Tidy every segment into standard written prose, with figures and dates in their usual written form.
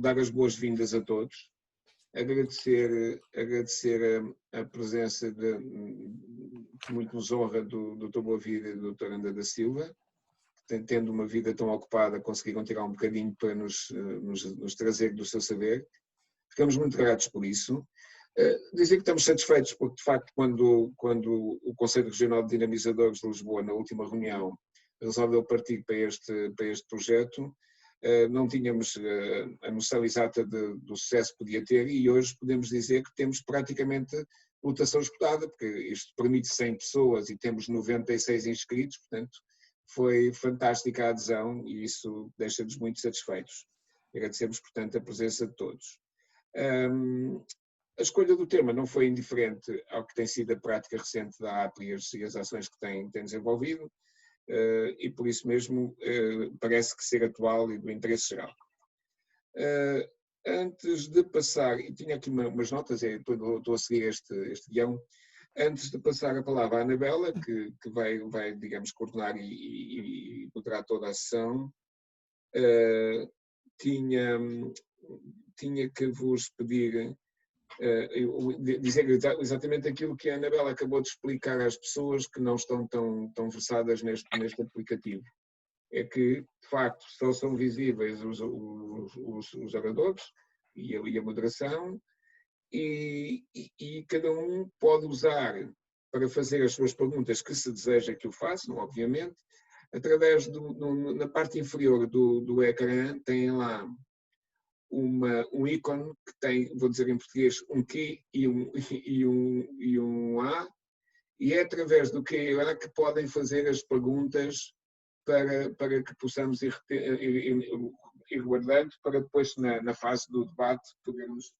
dar as boas-vindas a todos, agradecer a presença que muito nos honra do Dr. Boavida e do Dr. Anda da Silva, que tendo uma vida tão ocupada, conseguiram tirar um bocadinho para nos trazer do seu saber. Ficamos muito gratos por isso. Dizer que estamos satisfeitos porque, de facto, quando o Conselho Regional de Dinamizadores de Lisboa, na última reunião, resolveu partir para este projeto, não tínhamos a noção exata do sucesso que podia ter, e hoje podemos dizer que temos praticamente lotação esgotada, porque isto permite 100 pessoas e temos 96 inscritos, portanto foi fantástica a adesão e isso deixa-nos muito satisfeitos. Agradecemos, portanto, a presença de todos. A escolha do tema não foi indiferente ao que tem sido a prática recente da APRI e as ações que tem desenvolvido, e por isso mesmo parece que ser atual e do interesse geral. Antes de passar, e tinha aqui umas notas, estou a seguir este guião, antes de passar a palavra à Anabela, que vai digamos, coordenar e moderar toda a sessão, tinha que vos pedir, dizer exatamente aquilo que a Anabela acabou de explicar às pessoas que não estão tão versadas neste aplicativo. É que, de facto, só são visíveis os oradores e a moderação, e cada um pode usar para fazer as suas perguntas que se deseja que o façam, obviamente, através na parte inferior do ecrã tem lá um ícone que tem, vou dizer em português, um Q e um A, e é através do Q e A que podem fazer as perguntas para que possamos ir guardando, para depois, na fase do debate, podermos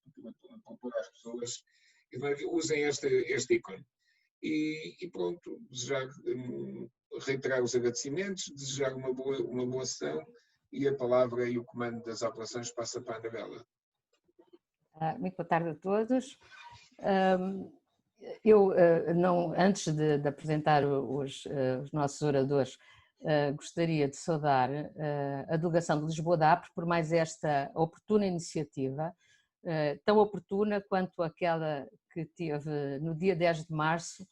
propor às pessoas que usem este ícone. E pronto, desejar, reiterar os agradecimentos, desejar uma boa sessão, e a palavra e o comando das operações passa para a Anabela. Muito boa tarde a todos. Antes de apresentar os nossos oradores, gostaria de saudar a delegação de Lisboa da APRI por mais esta oportuna iniciativa, tão oportuna quanto aquela que teve no dia 10 de março,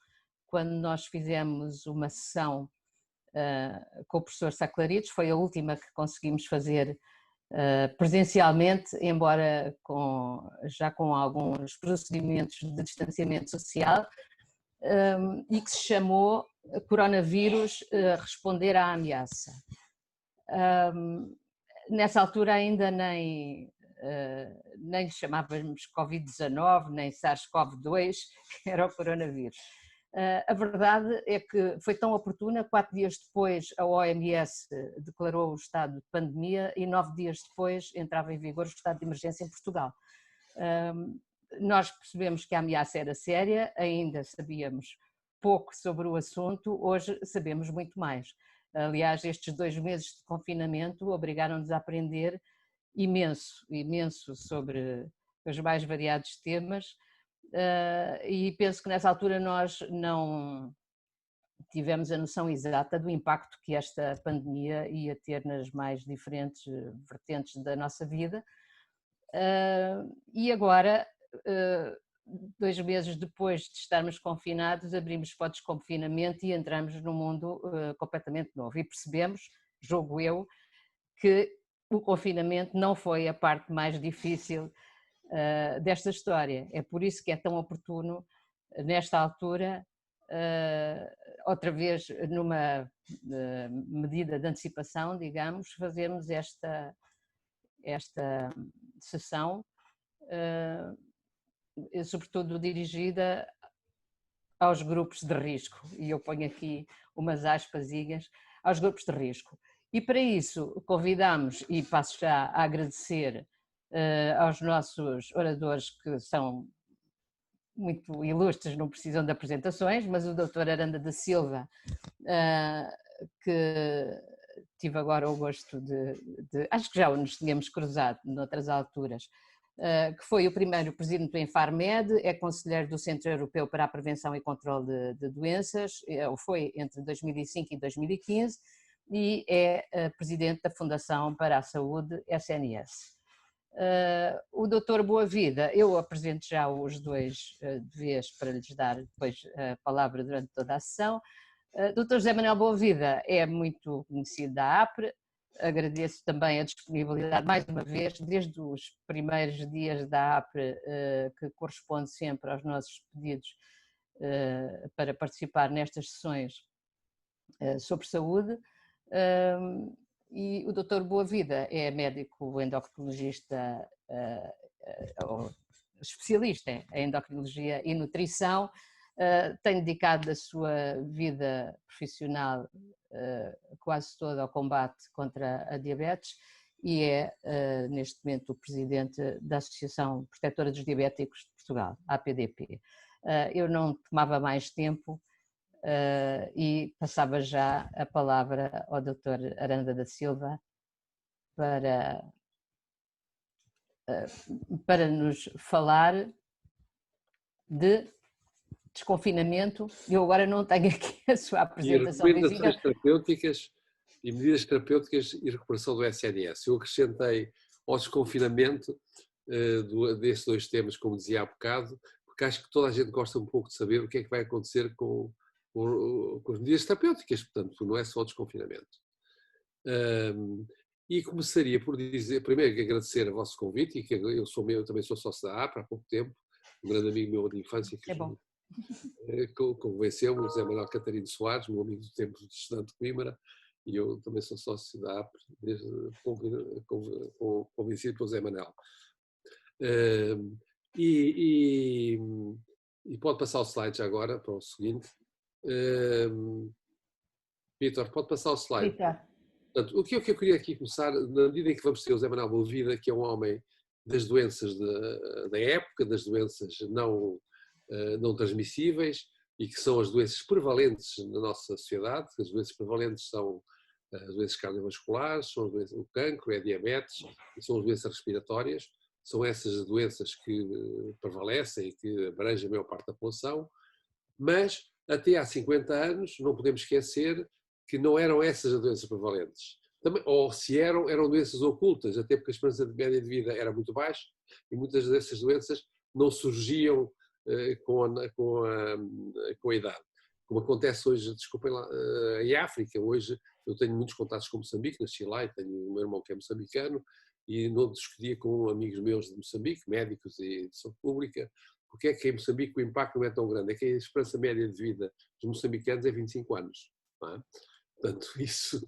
quando nós fizemos uma sessão com o professor Sá Clarides. Foi a última que conseguimos fazer presencialmente, embora já com alguns procedimentos de distanciamento social, e que se chamou Coronavírus Responder à Ameaça. Nessa altura ainda nem lhe chamávamos Covid-19, nem SARS-CoV-2, que era o coronavírus. A verdade é que foi tão oportuna, 4 dias depois a OMS declarou o estado de pandemia e 9 dias depois entrava em vigor o estado de emergência em Portugal. Nós percebemos que a ameaça era séria, ainda sabíamos pouco sobre o assunto, hoje sabemos muito mais. Aliás, estes 2 meses de confinamento obrigaram-nos a aprender imenso sobre os mais variados temas, e penso que nessa altura nós não tivemos a noção exata do impacto que esta pandemia ia ter nas mais diferentes vertentes da nossa vida. E agora, 2 meses depois de estarmos confinados, abrimos para o desconfinamento e entramos num mundo completamente novo, e percebemos, julgo eu, que o confinamento não foi a parte mais difícil desta história. É por isso que é tão oportuno, nesta altura, outra vez numa medida de antecipação, digamos, fazermos esta sessão, sobretudo dirigida aos grupos de risco, e eu ponho aqui umas aspasinhas, aos grupos de risco. E para isso convidamos, e passo já a agradecer aos nossos oradores, que são muito ilustres, não precisam de apresentações, mas o Dr. Aranda da Silva, que tive agora o gosto acho que já nos tínhamos cruzado noutras alturas, que foi o primeiro presidente do Infarmed, é conselheiro do Centro Europeu para a Prevenção e Controle de Doenças, foi entre 2005 e 2015, e é presidente da Fundação para a Saúde, SNS. O Dr. Boavida, eu apresento já os dois de vez para lhes dar depois a palavra durante toda a sessão. Dr. José Manuel Boavida é muito conhecido da APRE, agradeço também a disponibilidade, mais uma vez, desde os primeiros dias da APRE, que corresponde sempre aos nossos pedidos para participar nestas sessões sobre saúde. E o Dr. Boavida é médico endocrinologista, especialista em endocrinologia e nutrição, tem dedicado a sua vida profissional quase toda ao combate contra a diabetes e é neste momento o presidente da Associação Protetora dos Diabéticos de Portugal, APDP. Eu não tomava mais tempo e passava já a palavra ao Dr. Aranda da Silva para nos falar de desconfinamento. Eu agora não tenho aqui a sua apresentação visível. Recomendações terapêuticas e medidas terapêuticas e recuperação do SNS. Eu acrescentei ao desconfinamento desses dois temas, como dizia há bocado, porque acho que toda a gente gosta um pouco de saber o que é que vai acontecer com as medidas terapêuticas, portanto, não é só o desconfinamento. E começaria por dizer, primeiro, que agradecer o vosso convite, e que eu também sou sócio da APRA há pouco tempo, um grande amigo meu de infância que convenceu-me, o José Manuel Catarino Soares, meu amigo do tempo de estudante de Coimbra, e eu também sou sócio da APRA, convencido pelo José Manuel. E pode passar o slide já agora, para o seguinte. Vítor, pode passar o slide. Portanto, o que eu queria aqui começar, na medida em que vamos ter o José Manuel Boavida, que é um homem das doenças da época, das doenças não transmissíveis, e que são as doenças prevalentes na nossa sociedade. As doenças prevalentes são as doenças cardiovasculares, são o cancro, é a diabetes, são as doenças respiratórias. São essas doenças que prevalecem e que abrangem a maior parte da população, mas até há 50 anos não podemos esquecer que não eram essas as doenças prevalentes. Também, ou se eram doenças ocultas, até porque a esperança de média de vida era muito baixa e muitas dessas doenças não surgiam com a idade. Como acontece hoje, desculpem lá, em África. Hoje eu tenho muitos contatos com Moçambique, nasci lá e tenho o meu irmão que é moçambicano, e não discutia com amigos meus de Moçambique, médicos e de saúde pública, porque é que em Moçambique o impacto não é tão grande. É que a esperança média de vida dos moçambicanos é 25 anos. Não é? Portanto, isso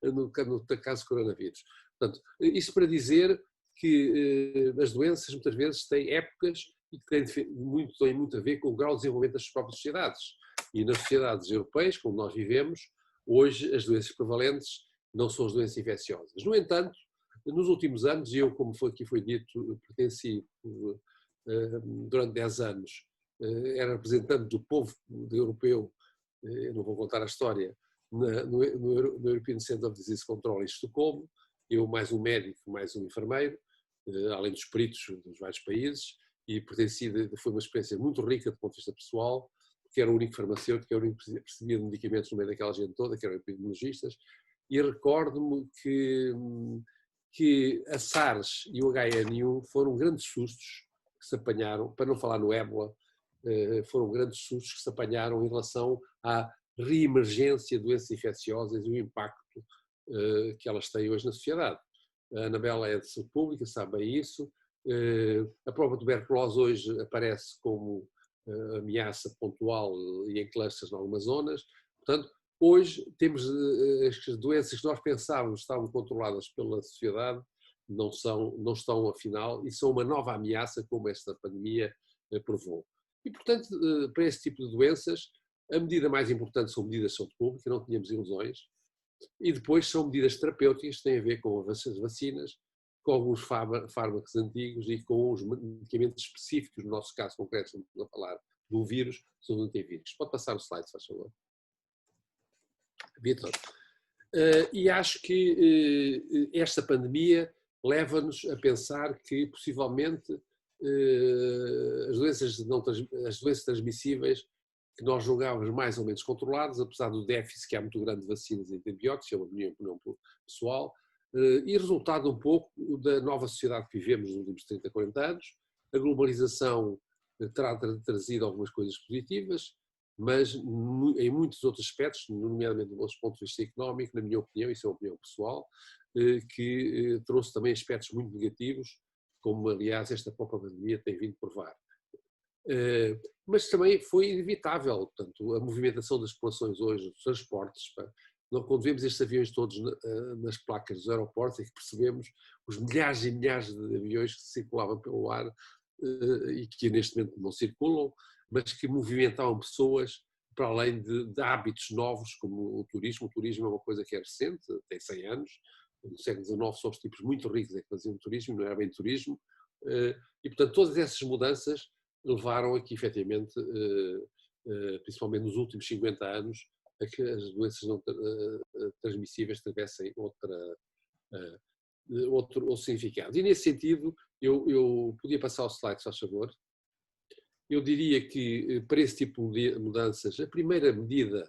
no caso do coronavírus. Portanto, isso para dizer que as doenças muitas vezes têm épocas e que têm muito a ver com o grau de desenvolvimento das próprias sociedades. E nas sociedades europeias, como nós vivemos, hoje as doenças prevalentes não são as doenças infecciosas. No entanto, nos últimos anos, eu, como aqui foi dito, pertenci durante 10 anos, era representante do povo europeu, eu não vou contar a história, no European Center of Disease Control em Estocolmo, eu mais um médico, mais um enfermeiro, além dos peritos dos vários países, e foi uma experiência muito rica do ponto de vista pessoal, porque era o único farmacêutico, era o único que percebia de medicamentos no meio daquela gente toda, que eram epidemiologistas, e recordo-me que a SARS e o H1N1 foram grandes sustos que se apanharam, para não falar no ébola, foram grandes sustos que se apanharam em relação à reemergência de doenças infecciosas e o impacto que elas têm hoje na sociedade. A Anabela é de saúde pública, sabe bem isso. A própria tuberculose hoje aparece como ameaça pontual e em clusters em algumas zonas. Portanto, hoje temos as doenças que nós pensávamos estavam controladas pela sociedade, não estão afinal, e são uma nova ameaça como esta pandemia provou. E, portanto, para esse tipo de doenças, a medida mais importante são medidas de saúde pública, não tínhamos ilusões, e depois são medidas terapêuticas que têm a ver com as vacinas, com alguns fármacos antigos e com os medicamentos específicos, no nosso caso concreto, estamos a falar do vírus, são os antivírus. Pode passar o slide, se faz favor. Vítor. E acho que esta pandemia leva-nos a pensar que possivelmente as doenças transmissíveis que nós julgávamos mais ou menos controladas, apesar do déficit que há muito grande de vacinas e antibióticos, é uma opinião pessoal, e resultado um pouco da nova sociedade que vivemos nos últimos 30, 40 anos. A globalização terá trazido algumas coisas positivas, mas em muitos outros aspectos, nomeadamente do ponto de vista económico, na minha opinião, isso é uma opinião pessoal, que trouxe também aspectos muito negativos, como aliás esta própria pandemia tem vindo provar. Mas também foi inevitável, portanto, a movimentação das populações hoje, dos transportes, quando vemos estes aviões todos nas placas dos aeroportos, é que percebemos os milhares e milhares de aviões que circulavam pelo ar e que neste momento não circulam, mas que movimentavam pessoas para além de hábitos novos, como o turismo. O turismo é uma coisa que é recente, tem 100 anos. No século XIX só os tipos muito ricos é que faziam turismo, não era bem turismo. E, portanto, todas essas mudanças levaram a que, efetivamente, principalmente nos últimos 50 anos, a que as doenças não transmissíveis tivessem outro significado. E, nesse sentido, eu podia passar o slide, se faz favor. Eu diria que, para esse tipo de mudanças, a primeira medida,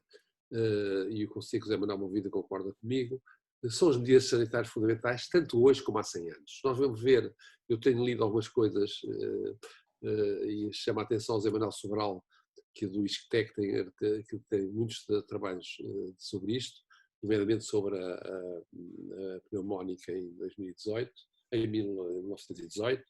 e o Conselho José Manuel Movida concorda comigo, são as medidas sanitárias fundamentais, tanto hoje como há 100 anos. Nós vamos ver, eu tenho lido algumas coisas e chama a atenção ao José Manuel Sobral, que do ISCTEC que tem muitos trabalhos sobre isto, nomeadamente sobre a pneumónica em 2018, em 1918.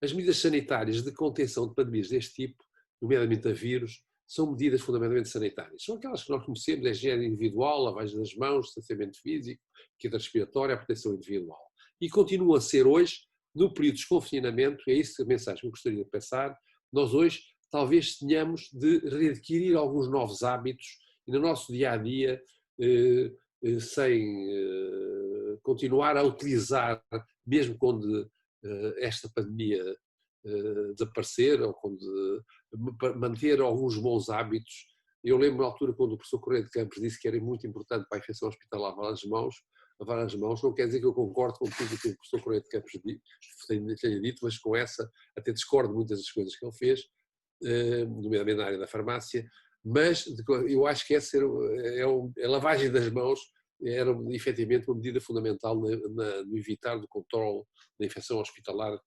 As medidas sanitárias de contenção de pandemias deste tipo, nomeadamente a vírus, são medidas fundamentalmente sanitárias. São aquelas que nós conhecemos, a higiene individual, a lavagem das mãos, distanciamento físico, queda respiratória, a proteção individual. E continuam a ser hoje, no período de desconfinamento, é isso a mensagem que eu gostaria de passar, nós hoje talvez tenhamos de readquirir alguns novos hábitos e no nosso dia-a-dia, sem continuar a utilizar, mesmo quando esta pandemia desaparecer, ou quando manter alguns bons hábitos. Eu lembro na altura quando o professor Correia de Campos disse que era muito importante para a infecção hospitalar lavar as mãos, não quer dizer que eu concordo com tudo o que o professor Correia de Campos tenha dito, mas com essa até discordo de muitas das coisas que ele fez, nomeadamente na área da farmácia, mas eu acho que a lavagem das mãos era efetivamente uma medida fundamental no evitar do controle da infecção hospitalar,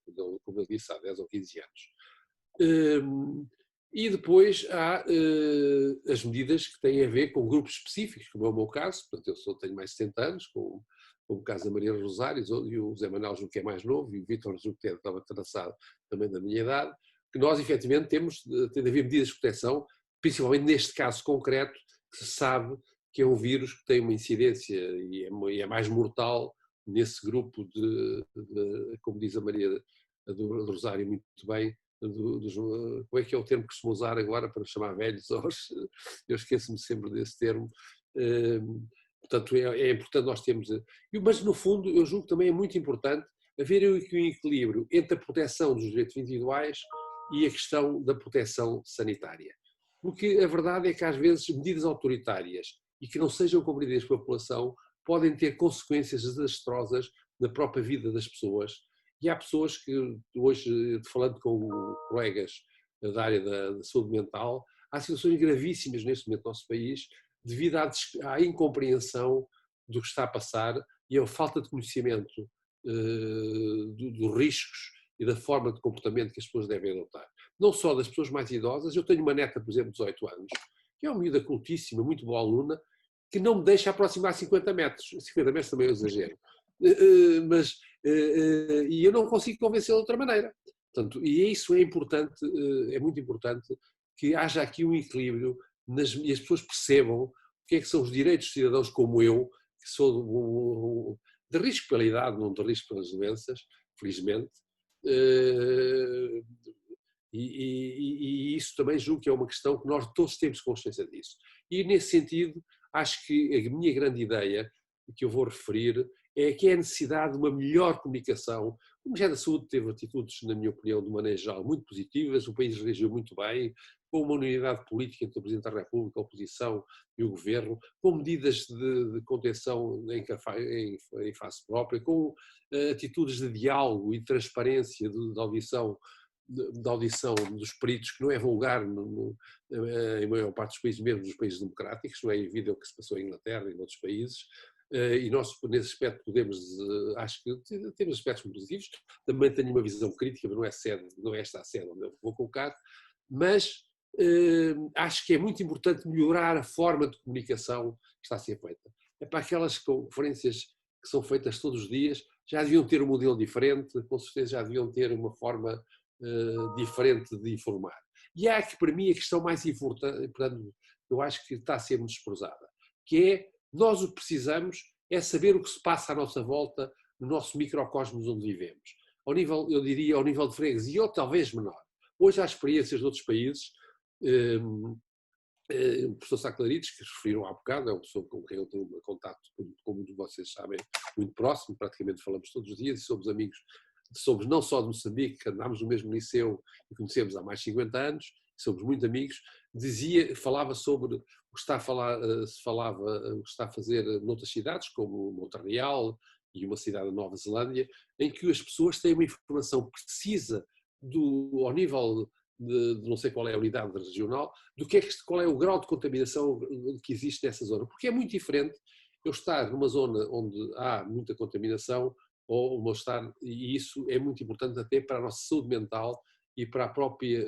como eu disse, há 10 ou 15 anos. E depois há as medidas que têm a ver com grupos específicos, como é o meu caso, portanto eu tenho mais de 70 anos, como o caso da Maria Rosário, e o Zé Manuel Júlio, que é mais novo, e o Vítor Júlio, que estava traçado também da minha idade, que nós efetivamente tem de haver medidas de proteção, principalmente neste caso concreto, que se sabe que é um vírus que tem uma incidência e é mais mortal nesse grupo como diz a Maria do Rosário muito bem, como é que é o termo que costuma usar agora para chamar velhos? Eu esqueço-me sempre desse termo. Portanto, é importante nós termos... Mas, no fundo, eu julgo que também é muito importante haver um equilíbrio entre a proteção dos direitos individuais e a questão da proteção sanitária. Porque a verdade é que, às vezes, medidas autoritárias e que não sejam compreendidas pela população podem ter consequências desastrosas na própria vida das pessoas. E há pessoas que, hoje, falando com colegas da área da saúde mental, há situações gravíssimas neste momento no nosso país devido à incompreensão do que está a passar e à falta de conhecimento dos riscos e da forma de comportamento que as pessoas devem adotar. Não só das pessoas mais idosas, eu tenho uma neta, por exemplo, de 18 anos, que é uma miúda cultíssima, muito boa aluna, que não me deixa aproximar 50 metros. 50 metros também é um exagero. E eu não consigo convencê-la de outra maneira. Portanto, e isso é importante, é muito importante que haja aqui um equilíbrio e as pessoas percebam o que é que são os direitos de cidadãos como eu, que sou de risco pela idade, não de risco pelas doenças, felizmente. E isso também julgo que é uma questão que nós todos temos consciência disso. E nesse sentido, acho que a minha grande ideia, que eu vou referir, é que é a necessidade de uma melhor comunicação. O Ministério da Saúde teve atitudes, na minha opinião, de maneira geral, muito positivas, o país reagiu muito bem, com uma unidade política entre o Presidente da República, a oposição e o Governo, com medidas de contenção em face própria, com atitudes de diálogo e transparência da audição dos peritos, que não é vulgar em maior parte dos países, mesmo dos países democráticos, não é evidente o que se passou em Inglaterra e em outros países, e nós, nesse aspecto, podemos, acho que temos aspectos positivos. Também tenho uma visão crítica, mas não é esta a sede onde eu vou colocar, mas acho que é muito importante melhorar a forma de comunicação que está a ser feita. É para aquelas conferências que são feitas todos os dias, já deviam ter um modelo diferente, com certeza já deviam ter uma forma diferente de informar. E há que, para mim, a questão mais importante, eu acho que está a ser muito desprezada, que é, nós o que precisamos é saber o que se passa à nossa volta, no nosso microcosmos onde vivemos. Ao nível, eu diria, ao nível de freguesia, ou talvez menor. Hoje há experiências de outros países, o professor Sá Clarides, que referiram há bocado, é uma pessoa com quem eu tenho um contato, como vocês sabem, muito próximo, praticamente falamos todos os dias e somos amigos, somos não só de Moçambique, que andámos no mesmo liceu e conhecemos há mais de 50 anos, somos muito amigos, falava sobre o que está a falar, o que está a fazer noutras cidades, como Montreal e uma cidade da Nova Zelândia, em que as pessoas têm uma informação precisa ao nível de não sei qual é a unidade regional, qual é o grau de contaminação que existe nessa zona. Porque é muito diferente eu estar numa zona onde há muita contaminação e isso é muito importante até para a nossa saúde mental e para a própria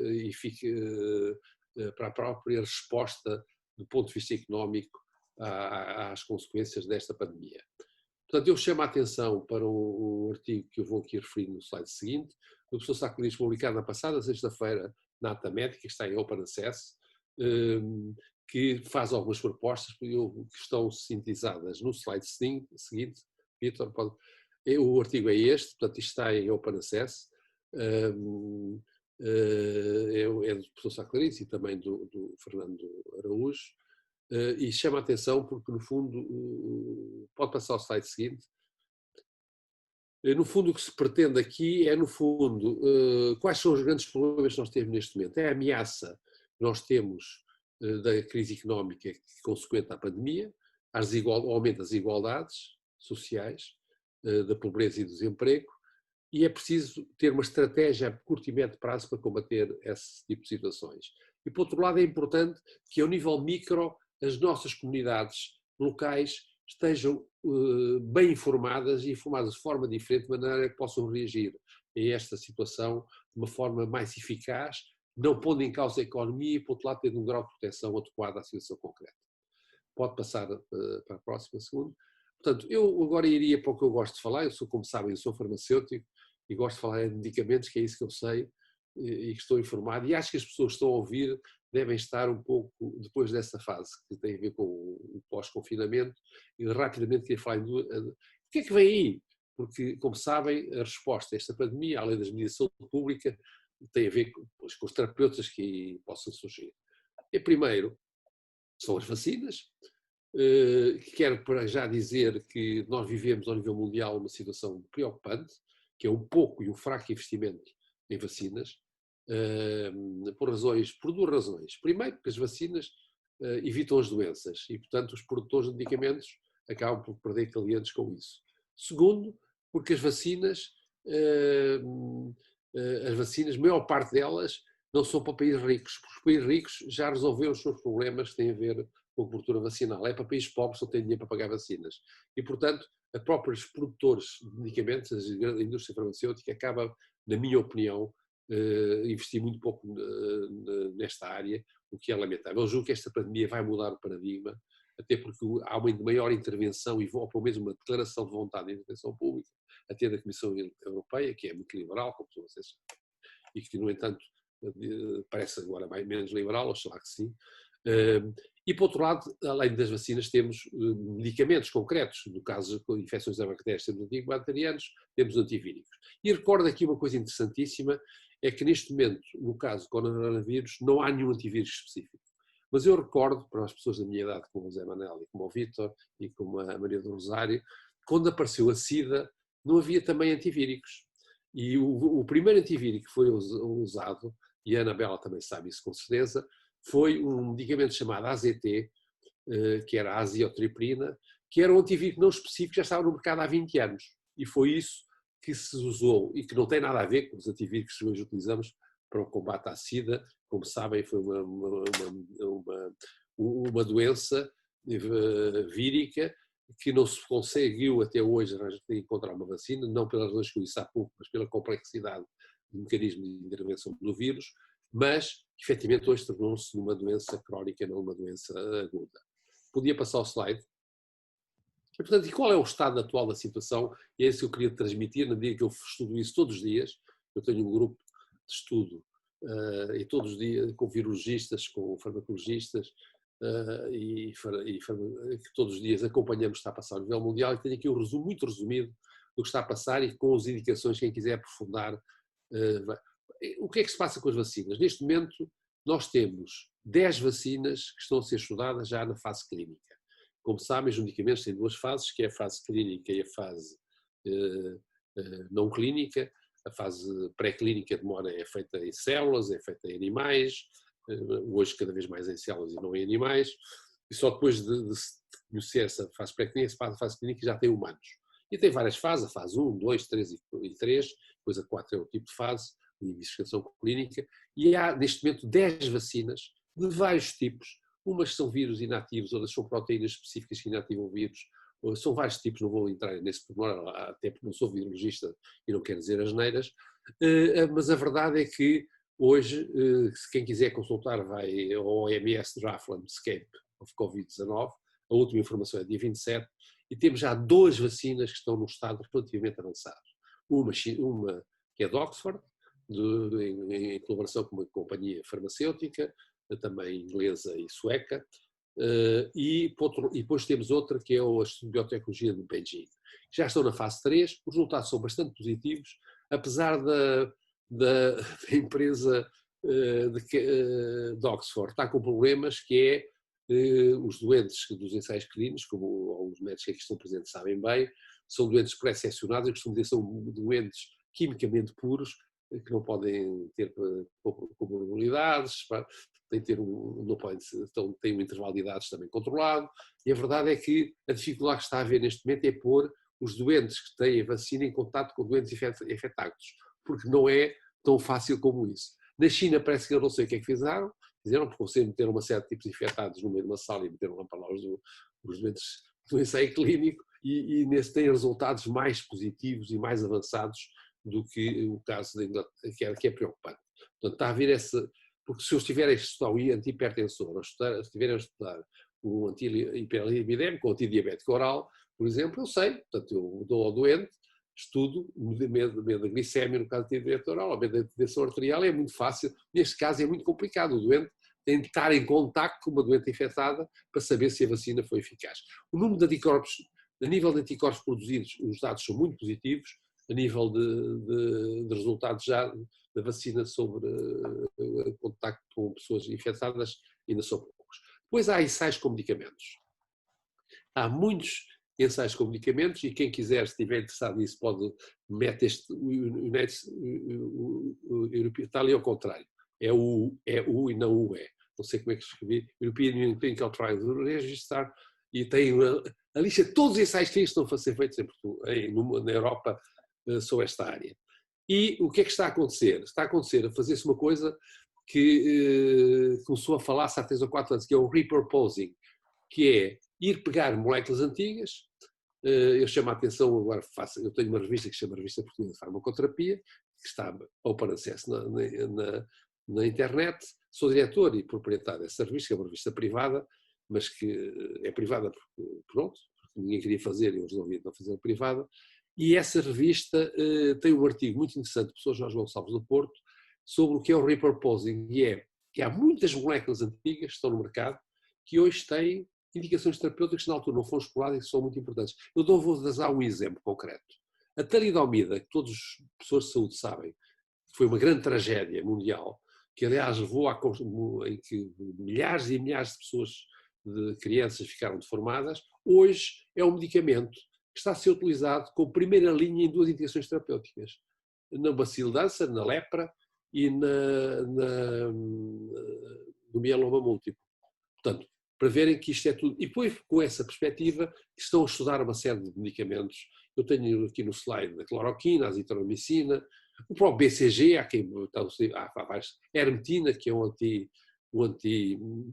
resposta do ponto de vista económico às consequências desta pandemia. Portanto, eu chamo a atenção para um artigo que eu vou aqui referir no slide seguinte, do professor Sá Clarides, publicado na passada sexta-feira na Ata Médica, que está em Open Access, que faz algumas propostas que estão sintetizadas no slide seguinte. Vítor, o artigo é este, portanto, isto está em Open Access, é do professor Sá Clarides e também do Fernando Araújo, e chama a atenção porque, no fundo, pode passar ao slide seguinte. No fundo, o que se pretende aqui é, no fundo, quais são os grandes problemas que nós temos neste momento. É a ameaça que nós temos da crise económica consequente à pandemia, o aumento das desigualdades sociais, da pobreza e do desemprego, e é preciso ter uma estratégia a curto e médio prazo para combater esse tipo de situações. E, por outro lado, é importante que, ao nível micro, as nossas comunidades locais estejam bem informadas e informadas de forma diferente, de maneira que possam reagir a esta situação de uma forma mais eficaz, não pondo em causa a economia e, por outro lado, tendo um grau de proteção adequado à situação concreta. Pode passar para a próxima segunda. Portanto, eu agora iria para o que eu gosto de falar. Como sabem, eu sou farmacêutico e gosto de falar em medicamentos, que é isso que eu sei e que estou informado, e acho que as pessoas que estão a ouvir devem estar um pouco, depois dessa fase que tem a ver com o pós-confinamento, e rapidamente queria falar o que é que vem aí? Porque, como sabem, a resposta a esta pandemia, além das medidas de saúde pública, tem a ver com os terapeutas que possam surgir. E primeiro, são as vacinas, que quero para já dizer que nós vivemos ao nível mundial uma situação preocupante, que é um pouco e um fraco investimento em vacinas, por duas razões. Primeiro, porque as vacinas evitam as doenças e, portanto, os produtores de medicamentos acabam por perder clientes com isso. Segundo, porque as vacinas, a maior parte delas, não são para países ricos, porque os países ricos já resolveram os seus problemas que têm a ver com a cobertura vacinal. É para países pobres que não têm dinheiro para pagar vacinas. E, portanto, a próprios produtores de medicamentos, a indústria farmacêutica, acaba, na minha opinião, investir muito pouco nesta área, o que é lamentável. Eu julgo que esta pandemia vai mudar o paradigma, até porque há uma maior intervenção, ou pelo menos uma declaração de vontade de intervenção pública, até da Comissão Europeia, que é muito liberal, como vocês sabem, e que, no entanto, parece agora menos liberal, ou sei lá que sim. E, por outro lado, além das vacinas, temos medicamentos concretos. No caso de infecções a bactérias, temos antibacterianos, temos antivíricos. E recordo aqui uma coisa interessantíssima, é que neste momento, no caso do coronavírus, não há nenhum antivírus específico. Mas eu recordo, para as pessoas da minha idade, como o Zé Manel e como o Vítor e como a Maria do Rosário, quando apareceu a SIDA, não havia também antivíricos. E o primeiro antivírico que foi usado, e a Anabela também sabe isso com certeza, foi um medicamento chamado AZT, que era a aziotripina, que era um antivírico não específico, já estava no mercado há 20 anos. E foi isso que se usou, e que não tem nada a ver com os antivíricos que hoje utilizamos para o combate à SIDA. Como sabem, foi uma doença vírica que não se conseguiu até hoje encontrar uma vacina, não pelas razões que eu disse há pouco, mas pela complexidade do mecanismo de intervenção do vírus, mas, efetivamente, hoje tornou-se uma doença crónica, não uma doença aguda. Podia passar o slide. E, portanto, e qual é o estado atual da situação? E é isso que eu queria transmitir, na medida que eu estudo isso todos os dias. Eu tenho um grupo de estudo e todos os dias com virologistas, com farmacologistas, que todos os dias acompanhamos o que está a passar a nível mundial, e tenho aqui um resumo muito resumido do que está a passar e com as indicações, quem quiser aprofundar. O que é que se passa com as vacinas? Neste momento nós temos 10 vacinas que estão a ser estudadas já na fase clínica. Como sabem, os medicamentos têm duas fases, que é a fase clínica e a fase não clínica. A fase pré-clínica é feita em células, é feita em animais, hoje cada vez mais em células e não em animais, e só depois de se conhecer essa fase pré-clínica, a fase clínica já tem humanos. E tem várias fases, a fase 1, 2, 3 e 3, depois a 4 é o tipo de fase de investigação clínica, e há neste momento 10 vacinas de vários tipos, umas são vírus inativos, outras são proteínas específicas que inativam vírus, são vários tipos, não vou entrar nesse pormenor, até porque não sou virologista e não quero dizer asneiras, mas a verdade é que hoje, se quem quiser consultar vai ao OMS Draft Landscape of Covid-19, a última informação é dia 27, e temos já 2 vacinas que estão num estado relativamente avançado. Uma que é de Oxford, em colaboração com uma companhia farmacêutica, também inglesa e sueca, e depois temos outra que é a Biotecnologia de Beijing. Já estão na fase 3, os resultados são bastante positivos, apesar da empresa de Oxford estar com problemas, que é os doentes dos ensaios clínicos, como os médicos que aqui estão presentes sabem bem, são doentes pré-selecionados, eu costumo dizer que são doentes quimicamente puros, que não podem ter comorbilidades, não podem, têm um intervalo de idades também controlado, e a verdade é que a dificuldade que está a haver neste momento é pôr os doentes que têm a vacina em contato com doentes infectados, porque não é tão fácil como isso. Na China parece que eu não sei o que é que fizeram, porque você meteram uma série de tipos infectados no meio de uma sala e meteram lá para lá os doentes do ensaio clínico e nesse têm resultados mais positivos e mais avançados do que o caso da Inglaterra, que é preocupante. Portanto, está a haver porque se eu estiver a estudar o antihipertensor, ou se estiver a estudar o anti-hiperlipidémico, o antidiabético oral, por exemplo, eu sei, portanto, eu dou ao doente, estudo, medo da glicémia no caso do antidiabético oral, ou medo da tensão arterial, é muito fácil, neste caso é muito complicado, o doente tem de estar em contacto com uma doente infectada para saber se a vacina foi eficaz. O número de anticorpos, a nível de anticorpos produzidos, os dados são muito positivos, a nível de resultados já da vacina sobre contacto com pessoas infectadas, ainda são poucos. Depois há ensaios com medicamentos. Há muitos ensaios com medicamentos e quem quiser, se estiver interessado nisso, pode meter está ali ao contrário. É U e não UE. Não sei como é que escrevi. European Clinical Trials Registrar, e tem a lista de todos os ensaios que estão a ser feitos na Europa sobre esta área. E o que é que está a acontecer? Está a acontecer a fazer-se uma coisa que começou a falar-se há 3 ou 4 anos, que é o repurposing, que é ir pegar moléculas antigas. Eu chamo a atenção, agora eu tenho uma revista que se chama Revista Portuguesa de Farmacoterapia, que está open acesso na internet. Sou diretor e proprietário dessa revista, que é uma revista privada, mas que é privada porque ninguém queria fazer e eu resolvi não fazer privada. E essa revista tem um artigo muito interessante do professor Jorge Gonçalves do Porto sobre o que é o repurposing, e é que há muitas moléculas antigas que estão no mercado que hoje têm indicações terapêuticas que na altura não foram exploradas e que são muito importantes. Eu vou dar um exemplo concreto. A talidomida, que todas as pessoas de saúde sabem, foi uma grande tragédia mundial, que aliás levou em que milhares e milhares de pessoas, de crianças, ficaram deformadas, hoje é um medicamento que está a ser utilizado como primeira linha em 2 indicações terapêuticas, na bacildança, na lepra e no mieloma múltiplo. Portanto, para verem que isto é tudo. E depois, com essa perspectiva, estão a estudar uma série de medicamentos. Eu tenho aqui no slide a cloroquina, a azitromicina, o próprio BCG, há quem está a ermetina, que é um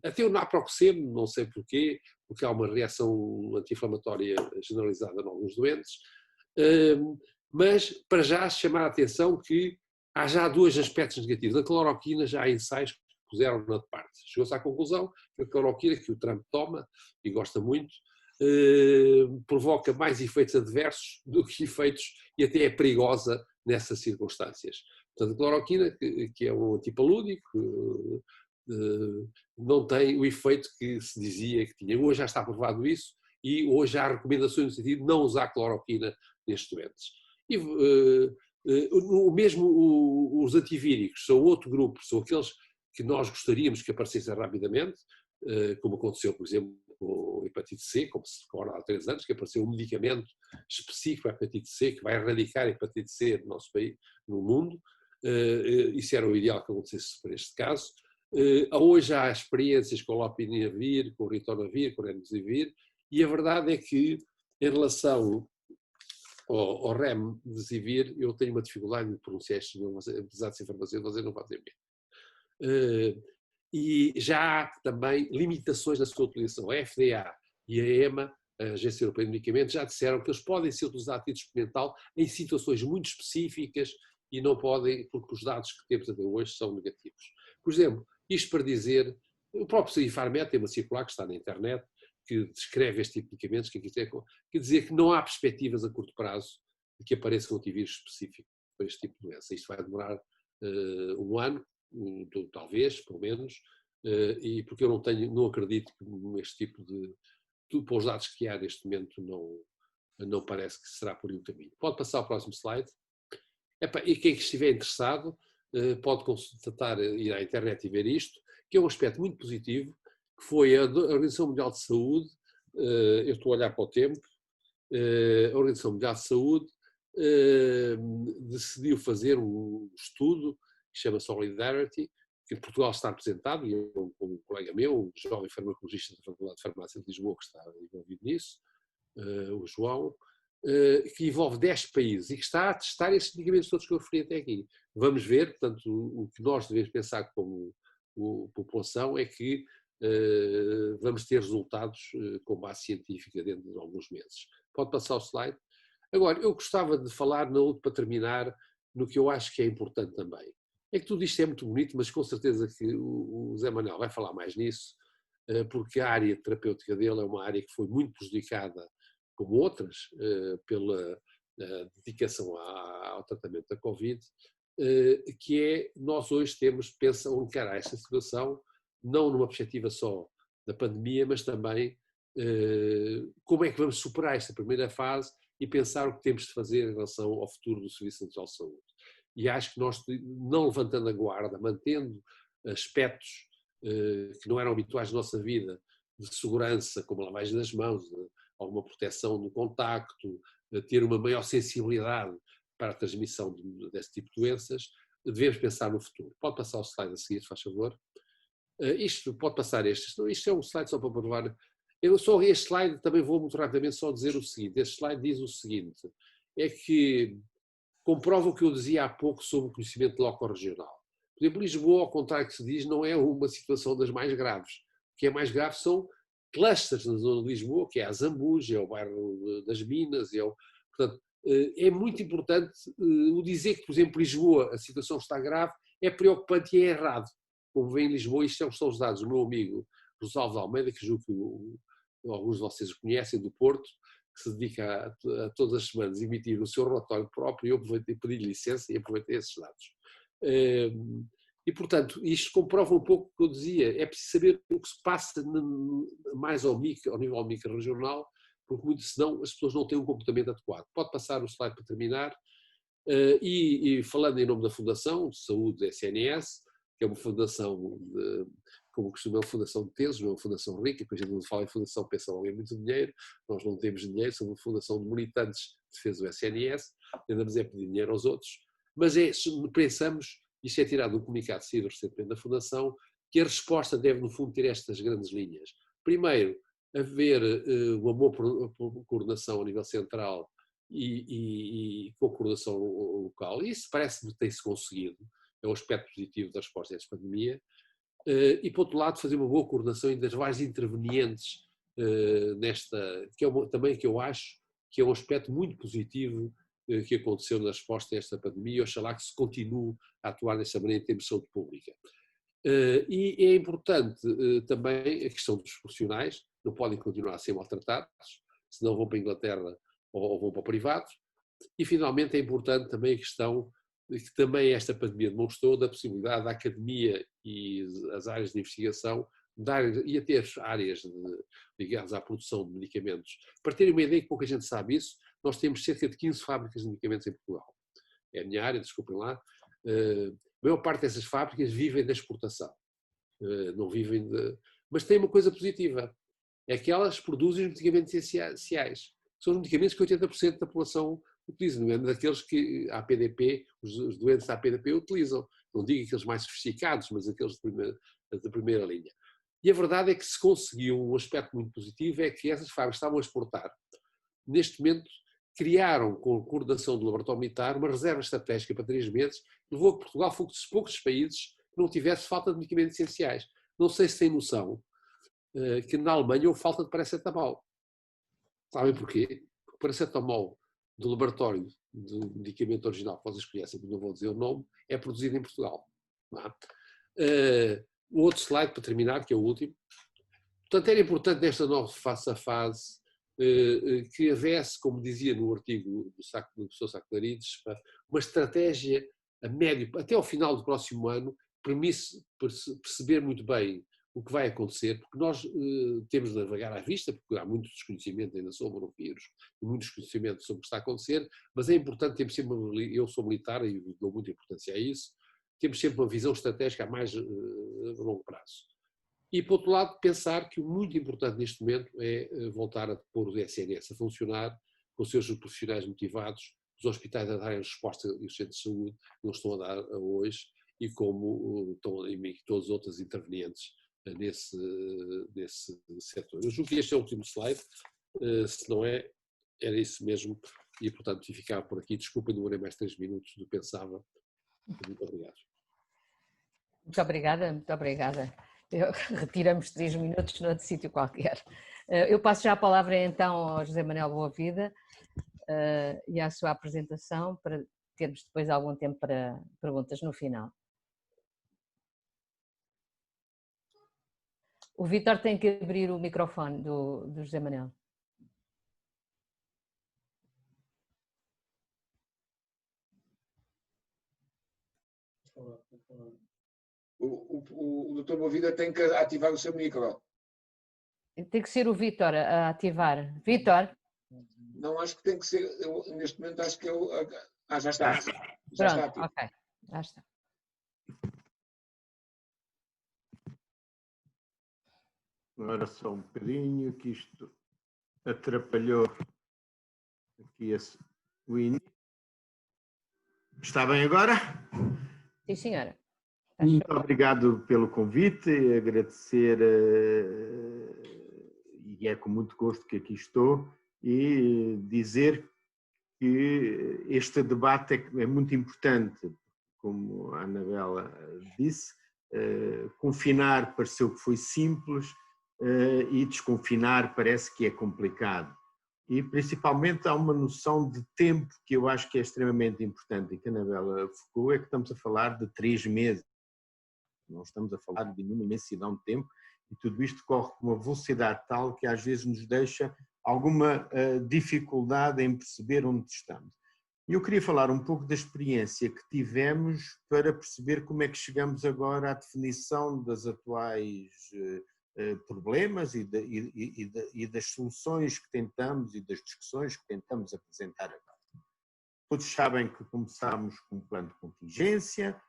até o naproxeno, não sei porquê, porque há uma reação anti-inflamatória generalizada em alguns doentes, mas para já chamar a atenção que há já dois aspectos negativos. A cloroquina já há ensaios que puseram-na de parte. Chegou-se à conclusão que a cloroquina, que o Trump toma e gosta muito, provoca mais efeitos adversos do que efeitos, e até é perigosa nessas circunstâncias. Portanto, a cloroquina, que é um antipalúdico, não tem o efeito que se dizia que tinha. Hoje já está provado isso e hoje há recomendações no sentido de não usar cloroquina nestes doentes. E, o mesmo os antivíricos são outro grupo, são aqueles que nós gostaríamos que aparecessem rapidamente, como aconteceu, por exemplo, com a hepatite C, como se recorda há 3 anos, que apareceu um medicamento específico para a hepatite C, que vai erradicar a hepatite C no nosso país, no mundo. Isso era o ideal que acontecesse para este caso. Hoje há experiências com o lopinavir, com o ritonavir, com o remdesivir, e a verdade é que, em relação ao remdesivir, eu tenho uma dificuldade de pronunciar isto, apesar de ser farmacêutico, vocês não fazem bem. E já há também limitações na sua utilização. A FDA e a EMA, a Agência Europeia de Medicamentos, já disseram que eles podem ser utilizados a título experimental em situações muito específicas e não podem, porque os dados que temos até hoje são negativos. Por exemplo, isto para dizer, o próprio Infarmed tem uma circular que está na internet, que descreve este tipo de medicamentos, que quer dizer que não há perspectivas a curto prazo de que apareça um antivírus específico para este tipo de doença. Isto vai demorar 1 ano, talvez, pelo menos, e porque eu não acredito que este tipo para os dados que há neste momento não parece que será por aí o caminho. Pode passar ao próximo slide. E quem estiver interessado pode constatar, ir à internet e ver isto, que é um aspecto muito positivo, que foi a Organização Mundial de Saúde, eu estou a olhar para o tempo, a Organização Mundial de Saúde decidiu fazer um estudo que chama Solidarity, que em Portugal está apresentado, e eu, com um colega meu, um jovem farmacologista da Faculdade de Farmácia de Lisboa, que está envolvido nisso, o João, que envolve 10 países e que está a testar estes medicamentos todos que eu referi até aqui. Vamos ver, portanto, o que nós devemos pensar como população é que vamos ter resultados com base científica dentro de alguns meses. Pode passar o slide. Agora, eu gostava de falar, para terminar, no que eu acho que é importante também. É que tudo isto é muito bonito, mas com certeza que o Zé Manuel vai falar mais nisso, porque a área terapêutica dele é uma área que foi muito prejudicada, como outras, pela dedicação ao tratamento da Covid, que é, nós hoje pensam encarar esta situação, não numa perspectiva só da pandemia, mas também como é que vamos superar esta primeira fase e pensar o que temos de fazer em relação ao futuro do Serviço Nacional de Saúde. E acho que nós, não levantando a guarda, mantendo aspectos que não eram habituais na nossa vida, de segurança, como a lavagem das mãos, alguma proteção no contacto, ter uma maior sensibilidade para a transmissão desse tipo de doenças, devemos pensar no futuro. Pode passar o slide a seguir, se faz favor. Pode passar isto é um slide só para provar. Este slide também vou muito rapidamente só dizer o seguinte. Este slide diz o seguinte, é que comprova o que eu dizia há pouco sobre o conhecimento local-regional. Por exemplo, Lisboa, ao contrário que se diz, não é uma situação das mais graves. O que é mais grave são clusters na zona de Lisboa, que é a Zambuja, é o bairro das Minas, portanto, é muito importante o dizer que, por exemplo, Lisboa, a situação está grave, é preocupante e é errado. Como vem em Lisboa, isto são os dados do meu amigo Rosalvo de Almeida, que julgo que alguns de vocês conhecem, do Porto, que se dedica a todas as semanas emitir o seu relatório próprio, e eu aproveitei, pedi licença e aproveitei esses dados. E, portanto, isto comprova um pouco o que eu dizia, é preciso saber o que se passa mais ao nível micro-regional, porque senão as pessoas não têm um comportamento adequado. Pode passar o slide para terminar. E falando em nome da Fundação de Saúde SNS, que é uma fundação, como costuma, é uma fundação de tesos, não é uma fundação rica, porque a gente não fala em fundação, pensa logo em muito dinheiro, nós não temos dinheiro, somos uma fundação de militantes de defesa do SNS, andamos a pedir dinheiro aos outros, mas pensamos, isto é tirado de um comunicado saído recentemente da Fundação, que a resposta deve, no fundo, ter estas grandes linhas. Primeiro, haver uma boa coordenação a nível central e com a coordenação local. Isso parece-me que tem-se conseguido, é um aspecto positivo da resposta a esta pandemia. e, por outro lado, fazer uma boa coordenação entre as várias intervenientes nesta, também que eu acho que é um aspecto muito positivo que aconteceu na resposta a esta pandemia, e oxalá que se continue a atuar dessa maneira em termos de saúde pública. E é importante também a questão dos profissionais, não podem continuar a ser maltratados, senão vão para a Inglaterra ou vão para o privado. E, finalmente, é importante também a questão que também esta pandemia demonstrou da possibilidade da academia e as áreas de investigação e até as áreas ligadas à produção de medicamentos. Para terem uma ideia, que pouca gente sabe isso, nós temos cerca de 15 fábricas de medicamentos em Portugal. É a minha área, desculpem lá. A maior parte dessas fábricas vivem da exportação. Não vivem de... Mas tem uma coisa positiva, é que elas produzem os medicamentos essenciais. São os medicamentos que 80% da população utiliza, não é daqueles que a APDP, os doentes da APDP utilizam. Não digo aqueles mais sofisticados, mas aqueles de primeira linha. E a verdade é que se conseguiu um aspecto muito positivo, é que essas fábricas estavam a exportar. Neste momento, criaram, com a coordenação do laboratório militar, uma reserva estratégica para 3 meses, que levou a que Portugal fosse dos poucos países que não tivesse falta de medicamentos essenciais. Não sei se têm noção que na Alemanha houve falta de paracetamol. Sabem porquê? Porque o paracetamol do laboratório do medicamento original, que vocês conhecem, não vou dizer o nome, é produzido em Portugal. O outro slide, para terminar, que é o último. Portanto, era importante nesta nova face a fase que houvesse, como dizia no artigo do professor Sá Clarides, uma estratégia a médio, até ao final do próximo ano, permite perceber muito bem o que vai acontecer, porque nós temos de navegar à vista, porque há muito desconhecimento ainda sobre o vírus, e muito desconhecimento sobre o que está a acontecer, mas é importante, temos sempre, eu sou militar e dou muita importância a isso, temos sempre uma visão estratégica a mais longo prazo. E, por outro lado, pensar que o muito importante neste momento é voltar a pôr o SNS a funcionar, com os seus profissionais motivados, os hospitais a darem resposta e os centros de saúde não estão a dar hoje, e como estão e todas as outras intervenientes nesse setor. Eu julgo que este é o último slide, se não é, era isso mesmo, e portanto ficar por aqui. Desculpem, demorei mais 3 minutos do que pensava. Muito obrigado. Muito obrigada, muito obrigada. Retiramos 3 minutos noutro sítio qualquer. Eu passo já a palavra então ao José Manuel Boavida e à sua apresentação, para termos depois algum tempo para perguntas no final. O Vítor tem que abrir o microfone do José Manuel. O Dr. Boavida tem que ativar o seu micro. Tem que ser o Vítor a ativar. Vítor? Não, acho que tem que ser, neste momento acho que eu... já está. Já Pronto, está ativo. ok, já está. Agora só um bocadinho, que isto atrapalhou aqui o início. Está bem agora? Sim, senhora. Muito obrigado pelo convite, agradecer, e é com muito gosto que aqui estou, e dizer que este debate é muito importante, como a Anabela disse. Confinar pareceu que foi simples, e desconfinar parece que é complicado. E principalmente há uma noção de tempo que eu acho que é extremamente importante e que a Anabela focou, é que estamos a falar de 3 meses. Não estamos a falar de nenhuma imensidão de tempo, e tudo isto corre com uma velocidade tal que às vezes nos deixa alguma dificuldade em perceber onde estamos. E eu queria falar um pouco da experiência que tivemos para perceber como é que chegamos agora à definição das atuais problemas e das soluções que tentamos e das discussões que tentamos apresentar agora. Todos sabem que começámos com um plano de contingência,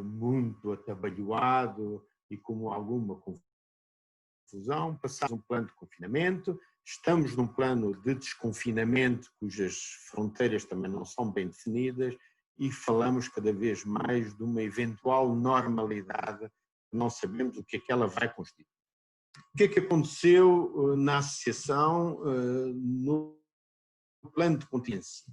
muito atabalhoado e com alguma confusão. Passámos um plano de confinamento, estamos num plano de desconfinamento cujas fronteiras também não são bem definidas, e falamos cada vez mais de uma eventual normalidade, não sabemos o que é que ela vai constituir. O que é que aconteceu na associação no plano de contingência?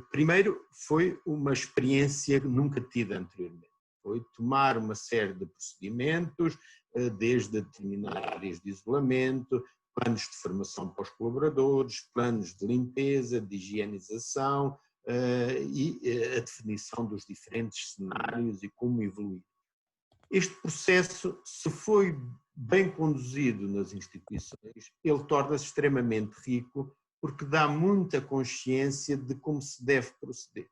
Primeiro, foi uma experiência nunca tida anteriormente. Foi tomar uma série de procedimentos, desde determinar áreas de isolamento, planos de formação para os colaboradores, planos de limpeza, de higienização e a definição dos diferentes cenários e como evoluir. Este processo, se foi bem conduzido nas instituições, ele torna-se extremamente rico porque dá muita consciência de como se deve proceder.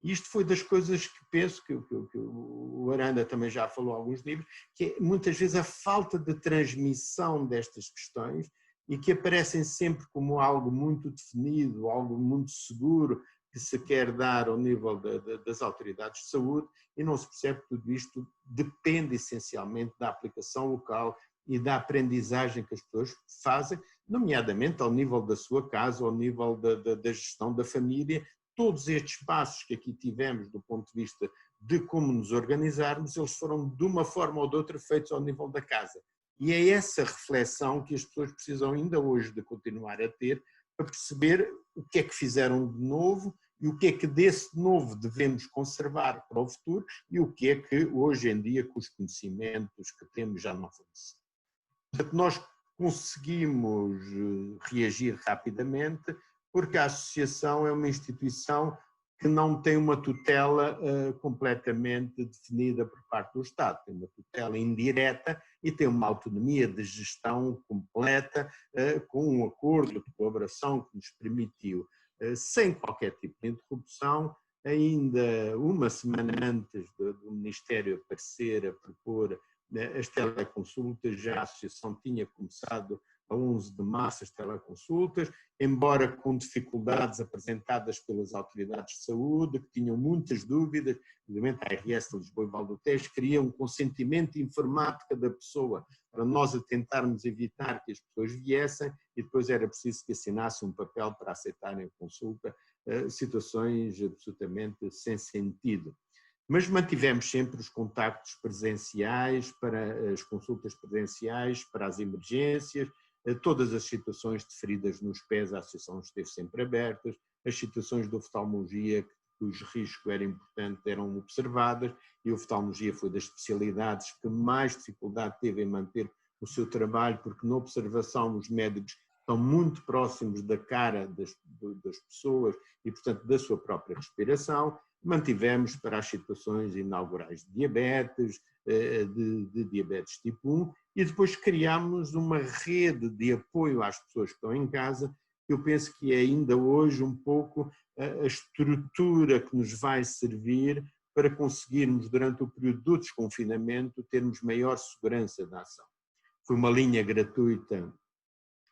E isto foi das coisas que penso, que o Aranda também já falou em alguns livros, que é muitas vezes a falta de transmissão destas questões e que aparecem sempre como algo muito definido, algo muito seguro que se quer dar ao nível das autoridades de saúde e não se percebe que tudo isto depende essencialmente da aplicação local e da aprendizagem que as pessoas fazem, nomeadamente ao nível da sua casa, ao nível da gestão da família. Todos estes passos que aqui tivemos do ponto de vista de como nos organizarmos, eles foram de uma forma ou de outra feitos ao nível da casa. E é essa reflexão que as pessoas precisam ainda hoje de continuar a ter para perceber o que é que fizeram de novo e o que é que desse novo devemos conservar para o futuro e o que é que hoje em dia com os conhecimentos que temos já não fornecem. Portanto, nós conseguimos reagir rapidamente porque a associação é uma instituição que não tem uma tutela completamente definida por parte do Estado, tem uma tutela indireta e tem uma autonomia de gestão completa com um acordo de colaboração que nos permitiu, sem qualquer tipo de interrupção, ainda uma semana antes do Ministério aparecer a propor as teleconsultas, já a associação tinha começado a 11 de março as teleconsultas, embora com dificuldades apresentadas pelas autoridades de saúde, que tinham muitas dúvidas, obviamente a ARS de Lisboa e Valdoteste queria um consentimento informado de cada pessoa, para nós tentarmos evitar que as pessoas viessem e depois era preciso que assinasse um papel para aceitarem a consulta, situações absolutamente sem sentido. Mas mantivemos sempre os contactos presenciais para as consultas presenciais, para as emergências, todas as situações de feridas nos pés, a associação esteve sempre aberta, as situações de oftalmologia, cujo risco era importante, eram observadas, e a oftalmologia foi das especialidades que mais dificuldade teve em manter o seu trabalho, porque na observação os médicos estão muito próximos da cara das pessoas e, portanto, da sua própria respiração. Mantivemos para as situações inaugurais de diabetes, de diabetes tipo 1, e depois criámos uma rede de apoio às pessoas que estão em casa, que eu penso que é ainda hoje um pouco a estrutura que nos vai servir para conseguirmos, durante o período do desconfinamento, termos maior segurança da ação. Foi uma linha gratuita